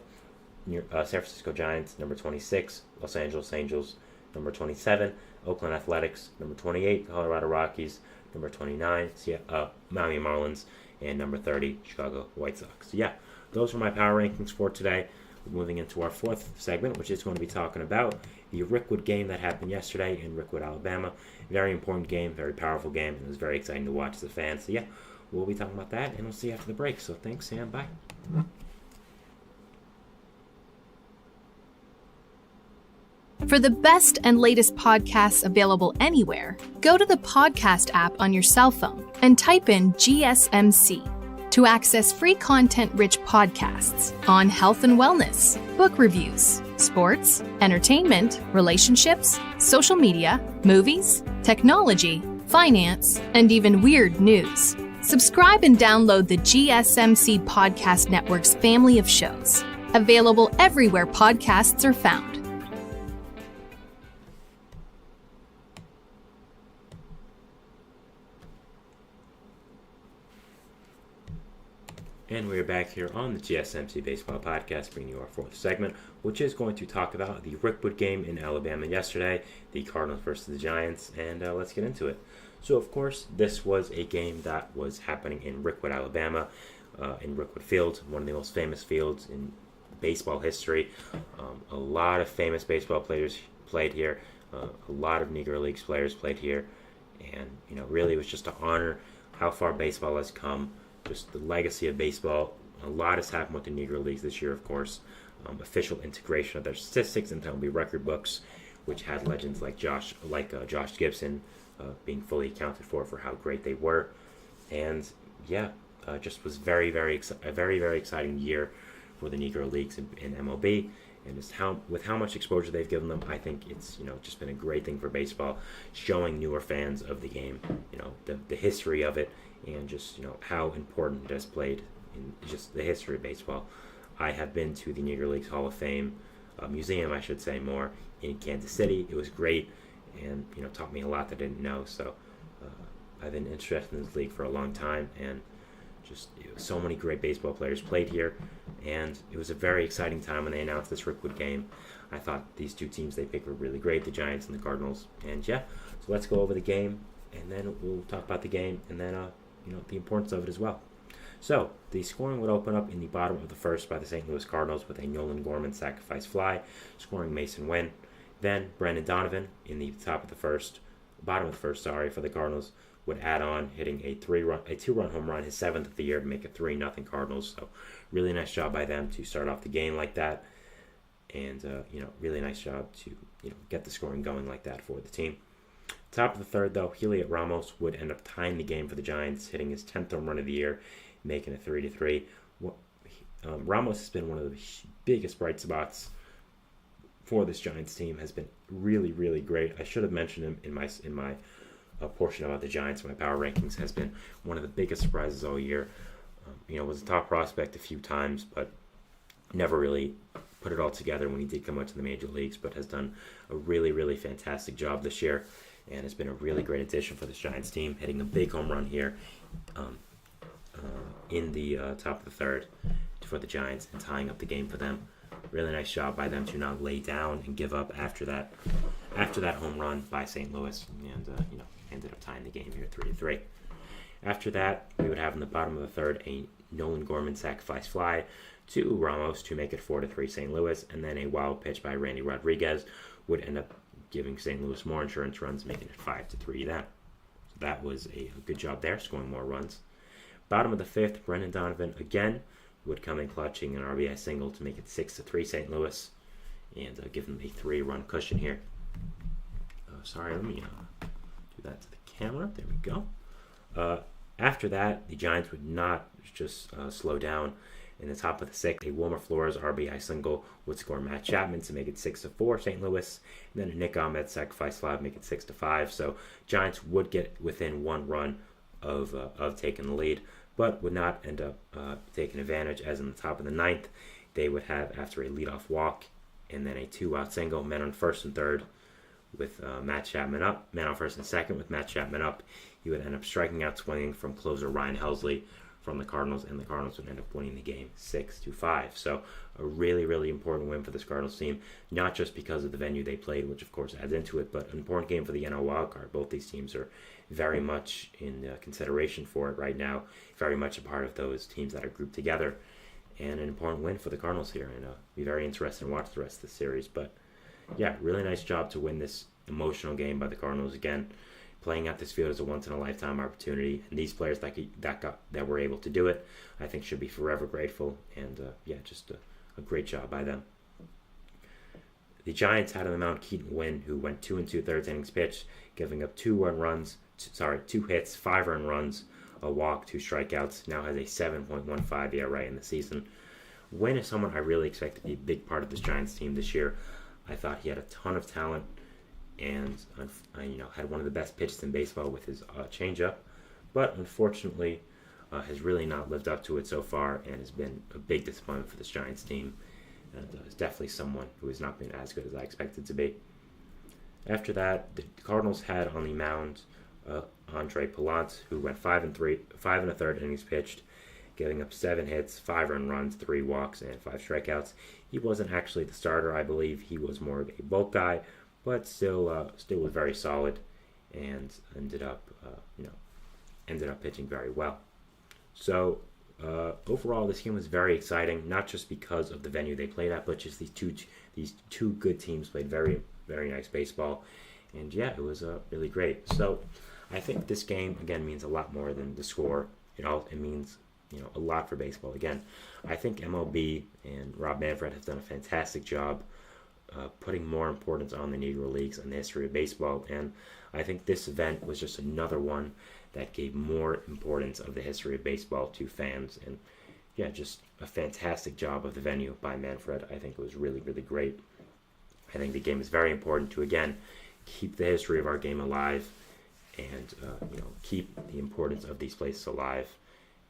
San Francisco Giants; number 26, Los Angeles Angels; number 27, Oakland Athletics; number 28, Colorado Rockies; number 29, Miami Marlins; and number 30, Chicago White Sox. So yeah, those were my power rankings for today. We're moving into our 4th segment, which is going to be talking about the Rickwood game that happened yesterday in Rickwood, Alabama. Very important game, very powerful game, and it was very exciting to watch as a fan. So yeah, we'll be talking about that, and we'll see you after the break. So thanks, Sam. Bye. For the best and latest podcasts available anywhere, go to the podcast app on your cell phone and type in GSMC to access free content-rich podcasts on health and wellness, book reviews, sports, entertainment, relationships, social media, movies, technology, finance, and even weird news. Subscribe and download the GSMC Podcast Network's family of shows, available everywhere podcasts are found. And we're back here on the GSMC Baseball Podcast, bringing you our 4th segment, which is going to talk about the Rickwood game in Alabama yesterday, the Cardinals versus the Giants, and let's get into it. So, of course, this was a game that was happening in Rickwood, Alabama, in Rickwood Field, one of the most famous fields in baseball history. A lot of famous baseball players played here. A lot of Negro Leagues players played here, and really it was just to honor how far baseball has come. Just the legacy of baseball. A lot has happened with the Negro Leagues this year, of course. Official integration of their statistics into MLB record books, which had legends like Josh Gibson being fully accounted for how great they were. And yeah, just was a very, very exciting year for the Negro Leagues in MLB. And just with how much exposure they've given them, I think it's just been a great thing for baseball, showing newer fans of the game, the history of it, and just how important it has played in just the history of baseball. I have been to the Negro Leagues Hall of Fame museum, I should say, more in Kansas City. It was great, and taught me a lot that I didn't know. So I've been interested in this league for a long time, and just so many great baseball players played here, and it was a very exciting time when they announced this Rickwood game. I thought these two teams they picked were really great, the Giants and the Cardinals. And yeah, so let's go over the game, and then we'll talk about the game, and then the importance of it as well. So the scoring would open up in the bottom of the 1st by the St. Louis Cardinals with a Nolan Gorman sacrifice fly, scoring Mason Wynn. Then Brandon Donovan in the bottom of the first, for the Cardinals, would add on, hitting a 2-run home run, his 7th of the year, to make it 3-0 Cardinals. So really nice job by them to start off the game like that, and really nice job to get the scoring going like that for the team. Top of the third, though, Heliot Ramos would end up tying the game for the Giants, hitting his 10th home run of the year, making it 3-3. Ramos has been one of the biggest bright spots for this Giants team. Has been really, really great. I should have mentioned him in my portion about the Giants. My power rankings has been one of the biggest surprises all year. Was a top prospect a few times, but never really put it all together when he did come out to the major leagues, but has done a really, really fantastic job this year and has been a really great addition for this Giants team, hitting a big home run here in the top of the third for the Giants and tying up the game for them. Really nice job by them to not lay down and give up after that home run by St. Louis, and ended up tying the game here 3-3. After that, we would have in the bottom of the third a Nolan Gorman sacrifice fly to Ramos to make it 4-3 St. Louis, and then a wild pitch by Randy Rodriguez would end up giving St. Louis more insurance runs, making it 5-3 then. So that was a good job there, scoring more runs. Bottom of the fifth, Brendan Donovan again would come in clutching an RBI single to make it 6-3 St. Louis, and give them a 3-run cushion here. Let me do that to the camera. There we go. After that, the Giants would not just slow down. In the top of the sixth, a Wilmer Flores RBI single would score Matt Chapman to make it 6-4 St. Louis, and then a Nick Ahmed sacrifice fly would make it 6-5. So Giants would get within 1 run of taking the lead, but would not end up taking advantage, as in the top of the ninth, they would have, after a leadoff walk and then a 2-out single, men on first and third with Matt Chapman up, men on first and second with Matt Chapman up, he would end up striking out swinging from closer Ryan Helsley from the Cardinals, and the Cardinals would end up winning the game 6-5. So a really, really important win for this Cardinals team, not just because of the venue they played, which of course adds into it, but an important game for the NL wildcard. Both these teams are very much in consideration for it right now, very much a part of those teams that are grouped together, and an important win for the Cardinals here, and be very interested to watch the rest of the series. But yeah, really nice job to win this emotional game by the Cardinals again. Playing at this field is a once-in-a-lifetime opportunity, and these players that were able to do it, I think, should be forever grateful, and just a great job by them. The Giants had on the mound Keaton Winn, who went 2 2/3 innings pitched, giving up 2 hits, 5 earned runs, a walk, 2 strikeouts. Now has a 7.15 ERA in the season. Winn is someone I really expect to be a big part of this Giants team this year. I thought he had a ton of talent, and had one of the best pitches in baseball with his changeup, but unfortunately has really not lived up to it so far, and has been a big disappointment for this Giants team, and is definitely someone who has not been as good as I expected to be. After that, the Cardinals had on the mound Andre Pallant, who went 5 1/3 innings pitched, giving up 7 hits, 5 earned runs, 3 walks, and 5 strikeouts. He wasn't actually the starter. I believe he was more of a bulk guy, but still was very solid, and ended up pitching very well. So overall, this game was very exciting, not just because of the venue they played at, but just these two good teams played very, very nice baseball, and it was really great. So I think this game again means a lot more than the score. It means a lot for baseball. Again, I think MLB and Rob Manfred have done a fantastic job putting more importance on the Negro Leagues and the history of baseball, and I think this event was just another one that gave more importance of the history of baseball to fans, and just a fantastic job of the venue by Manfred. I think it was really, really great. I think the game is very important to, again, keep the history of our game alive, and keep the importance of these places alive,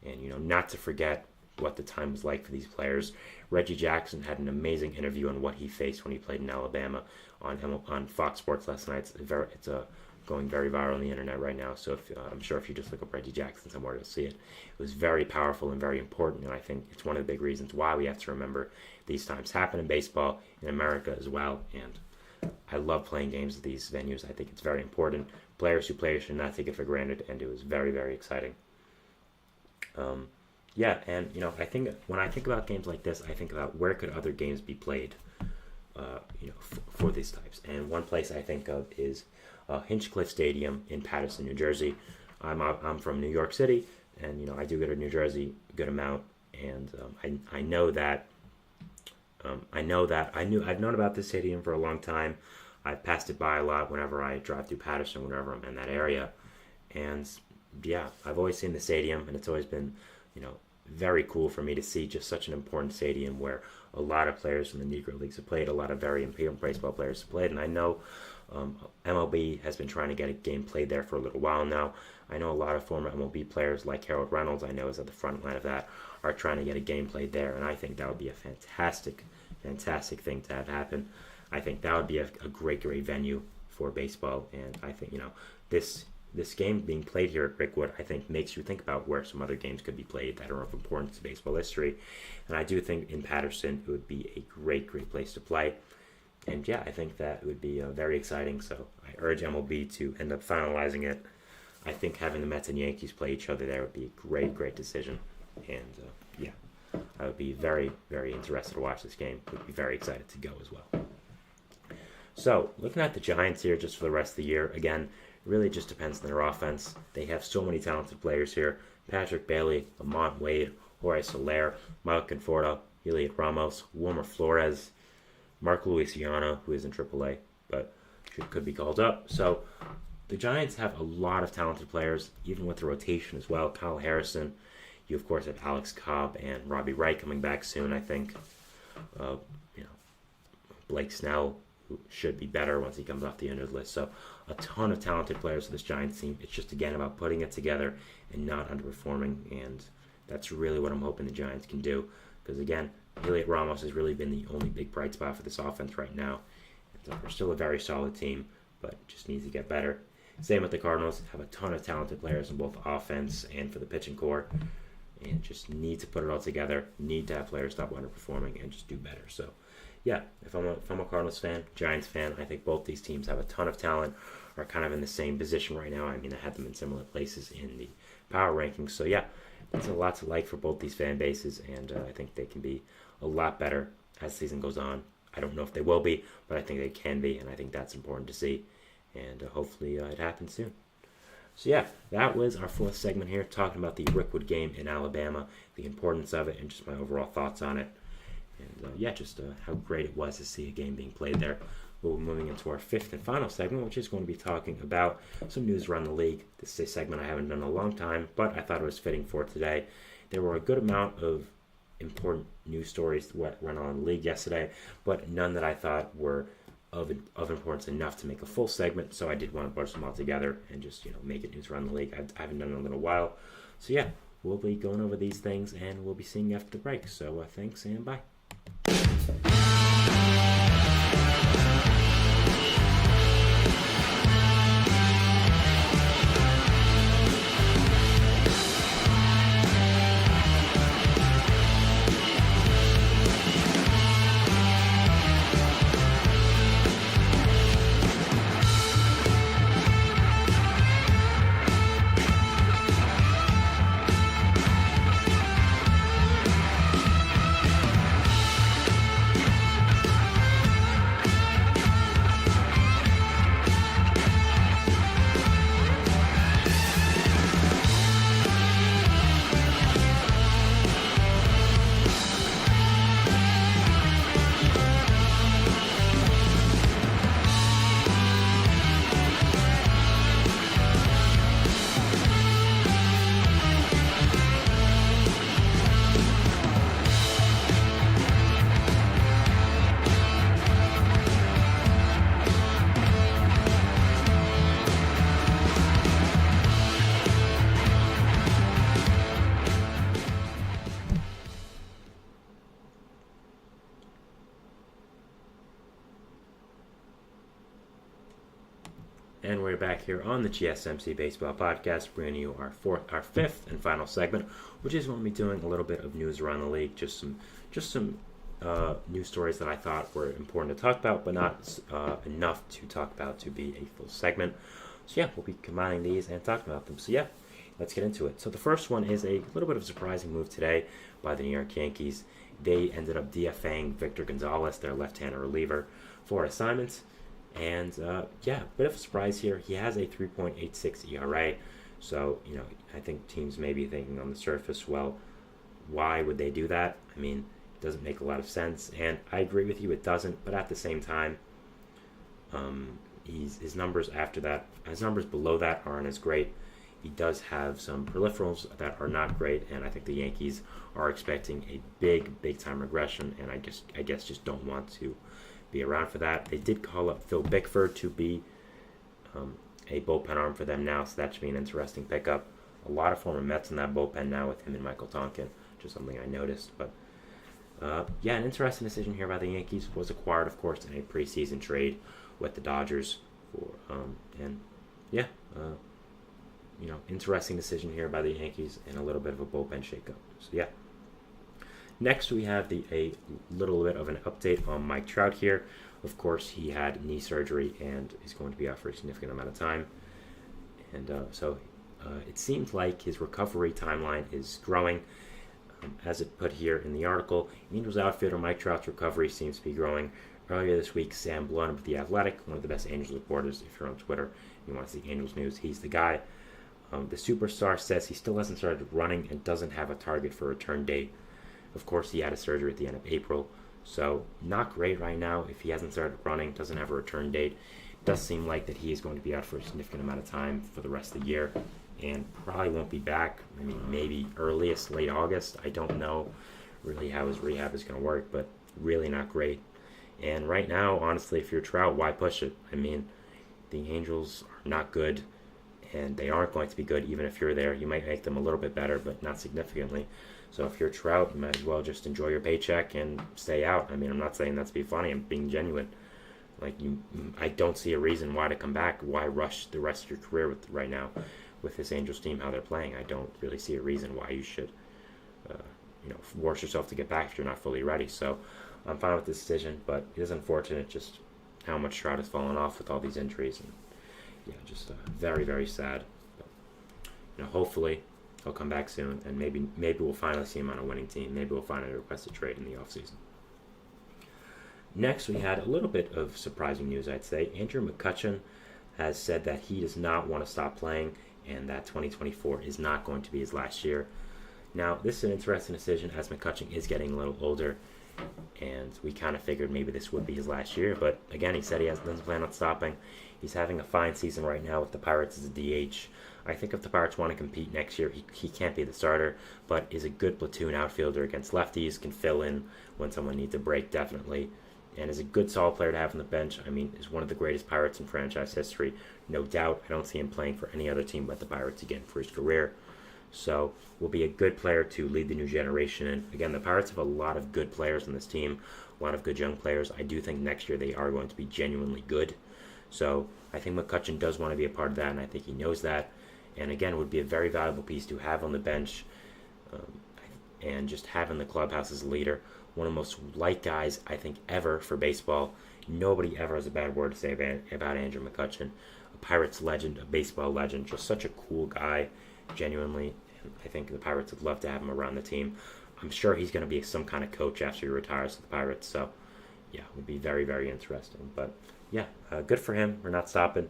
and not to forget what the time was like for these players. Reggie Jackson had an amazing interview on what he faced when he played in Alabama on Fox Sports last night. It's going very viral on the internet right now, so I'm sure if you just look up Reggie Jackson somewhere, you'll see it. It was very powerful and very important, and I think it's one of the big reasons why we have to remember these times happen in baseball in America as well, and I love playing games at these venues. I think it's very important. Players who play should not take it for granted, and it was very, very exciting. I think when I think about games like this, I think about where could other games be played, for these types. And one place I think of is Hinchcliffe Stadium in Paterson, New Jersey. I'm from New York City, and I do go to New Jersey a good amount, and I've known about this stadium for a long time. I've passed it by a lot whenever I drive through Patterson, whenever I'm in that area. And yeah, I've always seen the stadium, and it's always been, very cool for me to see just such an important stadium where a lot of players from the Negro Leagues have played, a lot of very important baseball players have played. And I know MLB has been trying to get a game played there for a little while now. I know a lot of former MLB players like Harold Reynolds, I know is at the front line of that, are trying to get a game played there. And I think that would be a fantastic thing to have happen. I think that would be a great venue for baseball. And I think, this game being played here at Rickwood, I think makes you think about where some other games could be played that are of importance to baseball history. And I do think in Patterson it would be a great place to play. And yeah, I think that would be very exciting. So I urge MLB to end up finalizing it. I think having the Mets and Yankees play each other there would be a great decision. And yeah, I would be very interested to watch this game. Would be very excited to go as well. So looking at the Giants here just for the rest of the year, again, really just depends on their offense. They have so many talented players here. Patrick Bailey, Lamont Wade, Jorge Soler, Mike Conforto, Heliot Ramos, Wilmer Flores, Mark Luciano, who is in AAA, but could be called up. So the Giants have a lot of talented players, even with the rotation as well. Kyle Harrison. You, of course, have Alex Cobb and Robbie Wright coming back soon, I think. Blake Snell, who should be better once he comes off the injured list. So a ton of talented players for this Giants team. It's just, again, about putting it together and not underperforming. And that's really what I'm hoping the Giants can do. Because, again, Heliot Ramos has really been the only big bright spot for this offense right now. And we're still a very solid team, but just needs to get better. Same with the Cardinals. Have a ton of talented players in both offense and for the pitching core. And just need to put it all together. Need to have players stop underperforming and just do better. So, yeah, if I'm a Cardinals fan, Giants fan, I think both these teams have a ton of talent, are kind of in the same position right now. I mean, I had them in similar places in the power rankings. So, yeah, there's a lot to like for both these fan bases, and I think they can be a lot better as the season goes on. I don't know if they will be, but I think they can be, and I think that's important to see. And hopefully it happens soon. So, yeah, that was our fourth segment here, talking about the Rickwood game in Alabama, the importance of it, and just my overall thoughts on it. And, just how great it was to see a game being played there. We'll be moving into our fifth and final segment, which is going to be talking about some news around the league. This is a segment I haven't done in a long time, but I thought it was fitting for today. There were a good amount of important news stories that went on in the league yesterday, but none that I thought were of importance enough to make a full segment, so I did want to bunch them all together and just make it news around the league. I haven't done it in a little while. So yeah, we'll be going over these things, and we'll be seeing you after the break. So thanks, and bye. And we're back here on the GSMC Baseball Podcast, bringing you our fifth and final segment, which is when we'll be doing a little bit of news around the league, just some news stories that I thought were important to talk about, but not enough to talk about to be a full segment. So yeah, we'll be combining these and talking about them. So yeah, let's get into it. So the first one is a little bit of a surprising move today by the New York Yankees. They ended up DFAing Victor Gonzalez, their left-hander reliever, for assignments. And, bit of a surprise here. He has a 3.86 ERA. So, I think teams may be thinking on the surface, well, why would they do that? I mean, it doesn't make a lot of sense. And I agree with you, it doesn't. But at the same time, His numbers after that, his numbers below that aren't as great. He does have some peripherals that are not great, and I think the Yankees are expecting a big time regression, and I guess just don't want to be around for that. They did call up Phil Bickford to be a bullpen arm for them now, so that should be an interesting pickup. A lot of former Mets in that bullpen now with him and Michael Tonkin, just something I noticed. But an interesting decision here by the Yankees. Was acquired, of course, in a preseason trade with the Dodgers. Interesting decision here by the Yankees and a little bit of a bullpen shakeup. So yeah. Next, we have a little bit of an update on Mike Trout here. Of course, he had knee surgery and is going to be out for a significant amount of time. And it seems like his recovery timeline is growing. As it put here in the article, Angels outfielder Mike Trout's recovery seems to be growing. Earlier this week, Sam Blum of The Athletic, one of the best Angels reporters, if you're on Twitter and you want to see Angels news, he's the guy. The superstar says he still hasn't started running and doesn't have a target for return date. Of course, he had a surgery at the end of April, so not great right now if he hasn't started running, doesn't have a return date. It does seem like that he is going to be out for a significant amount of time for the rest of the year and probably won't be back. I mean, maybe earliest late August. I don't know really how his rehab is going to work, but really not great. And right now, honestly, if you're Trout, why push it? I mean, the Angels are not good, and they aren't going to be good even if you're there. You might make them a little bit better, but not significantly. So if you're Trout, you might as well just enjoy your paycheck and stay out. I mean, I'm not saying that to be funny. I'm being genuine. I don't see a reason why to come back. Why rush the rest of your career right now with this Angels team, how they're playing? I don't really see a reason why you should, force yourself to get back if you're not fully ready. So I'm fine with this decision, but it is unfortunate just how much Trout has fallen off with all these injuries. And just very, very sad. But, hopefully he'll come back soon, and maybe we'll finally see him on a winning team. Maybe we'll finally request a trade in the offseason. Next, we had a little bit of surprising news, I'd say. Andrew McCutchen has said that he does not want to stop playing and that 2024 is not going to be his last year. Now, this is an interesting decision as McCutchen is getting a little older, and we kind of figured maybe this would be his last year, but again, he said he doesn't plan on stopping. He's having a fine season right now with the Pirates as a DH. I think if the Pirates want to compete next year, he can't be the starter, but is a good platoon outfielder against lefties, can fill in when someone needs a break, definitely, and is a good solid player to have on the bench. I mean, is one of the greatest Pirates in franchise history, no doubt. I don't see him playing for any other team but the Pirates again for his career. So will be a good player to lead the new generation. And again, the Pirates have a lot of good players on this team, a lot of good young players. I do think next year they are going to be genuinely good. So I think McCutchen does want to be a part of that, and I think he knows that. And again, would be a very valuable piece to have on the bench and just have in the clubhouse as a leader. One of the most liked guys, I think, ever for baseball. Nobody ever has a bad word to say about Andrew McCutchen. A Pirates legend, a baseball legend, just such a cool guy, genuinely. And I think the Pirates would love to have him around the team. I'm sure he's going to be some kind of coach after he retires with the Pirates. So, yeah, it would be very, very interesting. But, yeah, good for him. We're not stopping.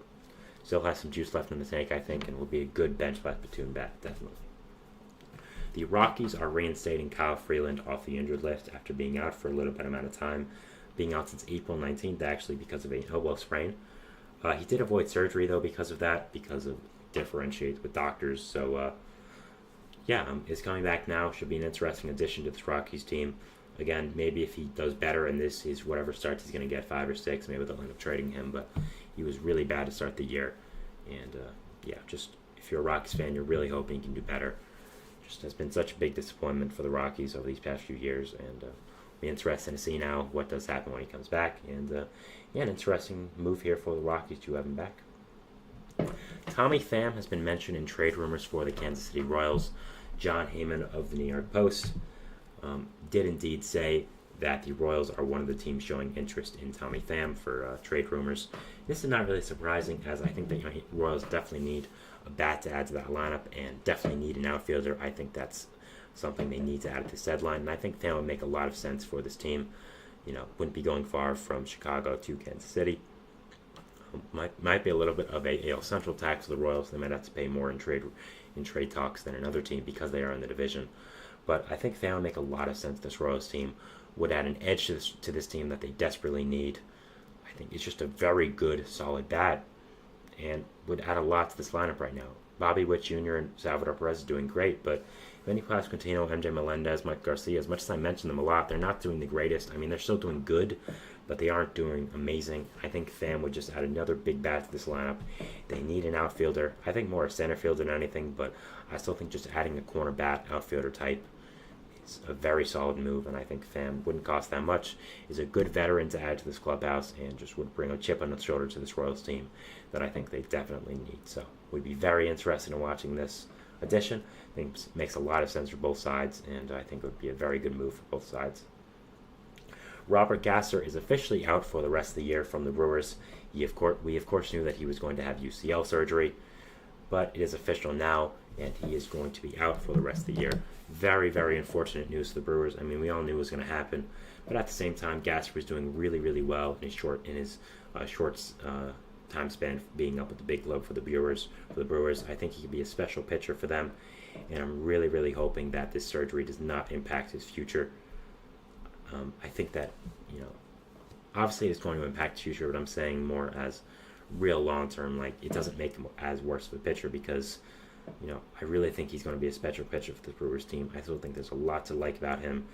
Still has some juice left in the tank, I think, and will be a good bench left platoon bat, definitely. The Rockies are reinstating Kyle Freeland off the injured list after being out for a little bit amount of time, being out since April 19th, actually, because of an elbow sprain. He did avoid surgery, though, because of that, because of differentiates with doctors. So, is coming back now. Should be an interesting addition to this Rockies team. Again, maybe if he does better in this, he's whatever starts he's going to get 5 or 6. Maybe they'll end up trading him, but he was really bad to start the year. And, just if you're a Rockies fan, you're really hoping he can do better. Just has been such a big disappointment for the Rockies over these past few years, and be interesting to see now what does happen when he comes back. And, an interesting move here for the Rockies to have him back. Tommy Pham has been mentioned in trade rumors for the Kansas City Royals. John Heyman of the New York Post did indeed say that the Royals are one of the teams showing interest in Tommy Pham for trade rumors. This is not really surprising, as I think the Royals definitely need a bat to add to that lineup and definitely need an outfielder. I think that's something they need to add to this deadline, and I think Pham would make a lot of sense for this team. Wouldn't be going far from Chicago to Kansas City. Might be a little bit of a AL Central tax for the Royals. They might have to pay more in trade talks than another team because they are in the division. But I think Pham would make a lot of sense. This Royals team would add an edge to this team that they desperately need. I think it's just a very good, solid bat, and would add a lot to this lineup right now. Bobby Witt Jr. and Salvador Perez are doing great, but Vinny Pasquantino, MJ Melendez, Mike Garcia, as much as I mention them a lot, they're not doing the greatest. I mean, they're still doing good, but they aren't doing amazing. I think Pham would just add another big bat to this lineup. They need an outfielder. I think more a center fielder than anything, but I still think just adding a corner bat outfielder type is a very solid move, and I think Pham wouldn't cost that much. Is a good veteran to add to this clubhouse and just would bring a chip on the shoulder to this Royals team that I think they definitely need. So we'd be very interested in watching this addition. I think it makes a lot of sense for both sides, and I think it would be a very good move for both sides. Robert Gasser is officially out for the rest of the year from the Brewers. We of course knew that he was going to have UCL surgery, but it is official now, and he is going to be out for the rest of the year. Very, very unfortunate news to the Brewers. I mean, we all knew it was going to happen, but at the same time, Gasser was doing really, really well in his short time span being up at the big club for the Brewers. I think he could be a special pitcher for them, and I'm really, really hoping that this surgery does not impact his future. I think that, obviously it's going to impact his future, but I'm saying more as real long-term, like it doesn't make him as worse of a pitcher because, I really think he's going to be a special pitcher for the Brewers team. I still think there's a lot to like about him,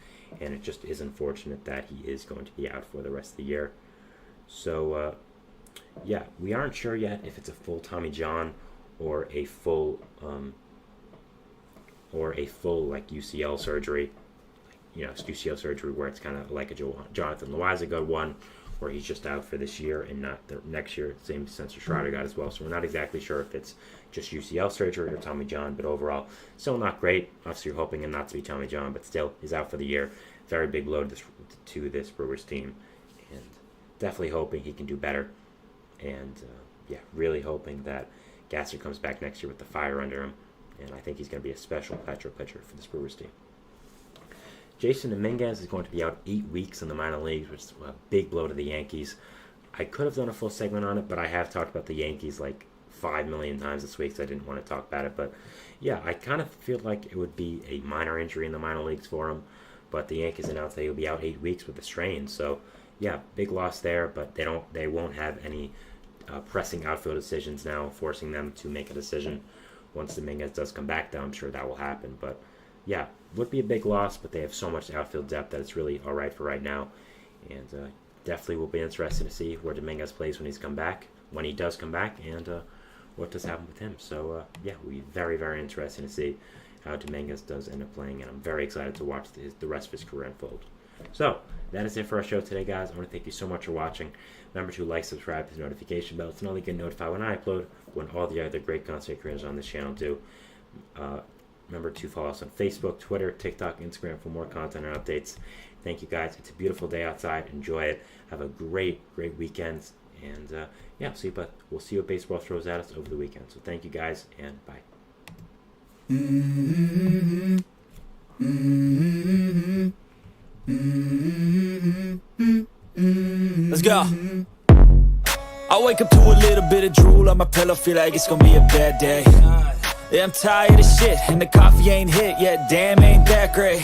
and it just is unfortunate that he is going to be out for the rest of the year. So, we aren't sure yet if it's a full Tommy John or a full like UCL surgery. UCL surgery where it's kind of like a Jonathan Loaiza one, where he's just out for this year and not the next year, same Spencer Strider got as well. So we're not exactly sure if it's just UCL surgery or Tommy John, but overall, still not great. Obviously, you're hoping him not to be Tommy John, but still, he's out for the year. Very big blow to this Brewers team, and definitely hoping he can do better. And, really hoping that Gasser comes back next year with the fire under him, and I think he's going to be a special pitcher for this Brewers team. Jason Dominguez is going to be out 8 weeks in the minor leagues, which is a big blow to the Yankees. I could have done a full segment on it, but I have talked about the Yankees like 5 million times this week, so I didn't want to talk about it. But I kind of feel like it would be a minor injury in the minor leagues for him. But the Yankees announced that he'll be out 8 weeks with a strain. So big loss there, but they won't have any pressing outfield decisions now, forcing them to make a decision. Once Dominguez does come back, though, I'm sure that will happen. But would be a big loss, but they have so much outfield depth that it's really all right for right now. And definitely will be interested to see where Dominguez plays when he does come back, and what does happen with him. So, we'll be very, very interested to see how Dominguez does end up playing, and I'm very excited to watch the rest of his career unfold. So, that is it for our show today, guys. I want to thank you so much for watching. Remember to like, subscribe, hit the notification bell to not only get notified when I upload, when all the other great content creators on this channel do. Remember to follow us on Facebook, Twitter, TikTok, Instagram for more content and updates. Thank you, guys. It's a beautiful day outside. Enjoy it. Have a great, great weekend. And, we'll see what baseball throws at us over the weekend. So thank you, guys, and bye. Let's go. I wake up to a little bit of drool on my pillow, feel like it's gonna be a bad day. Yeah, I'm tired of shit, and the coffee ain't hit yet, damn, ain't that great.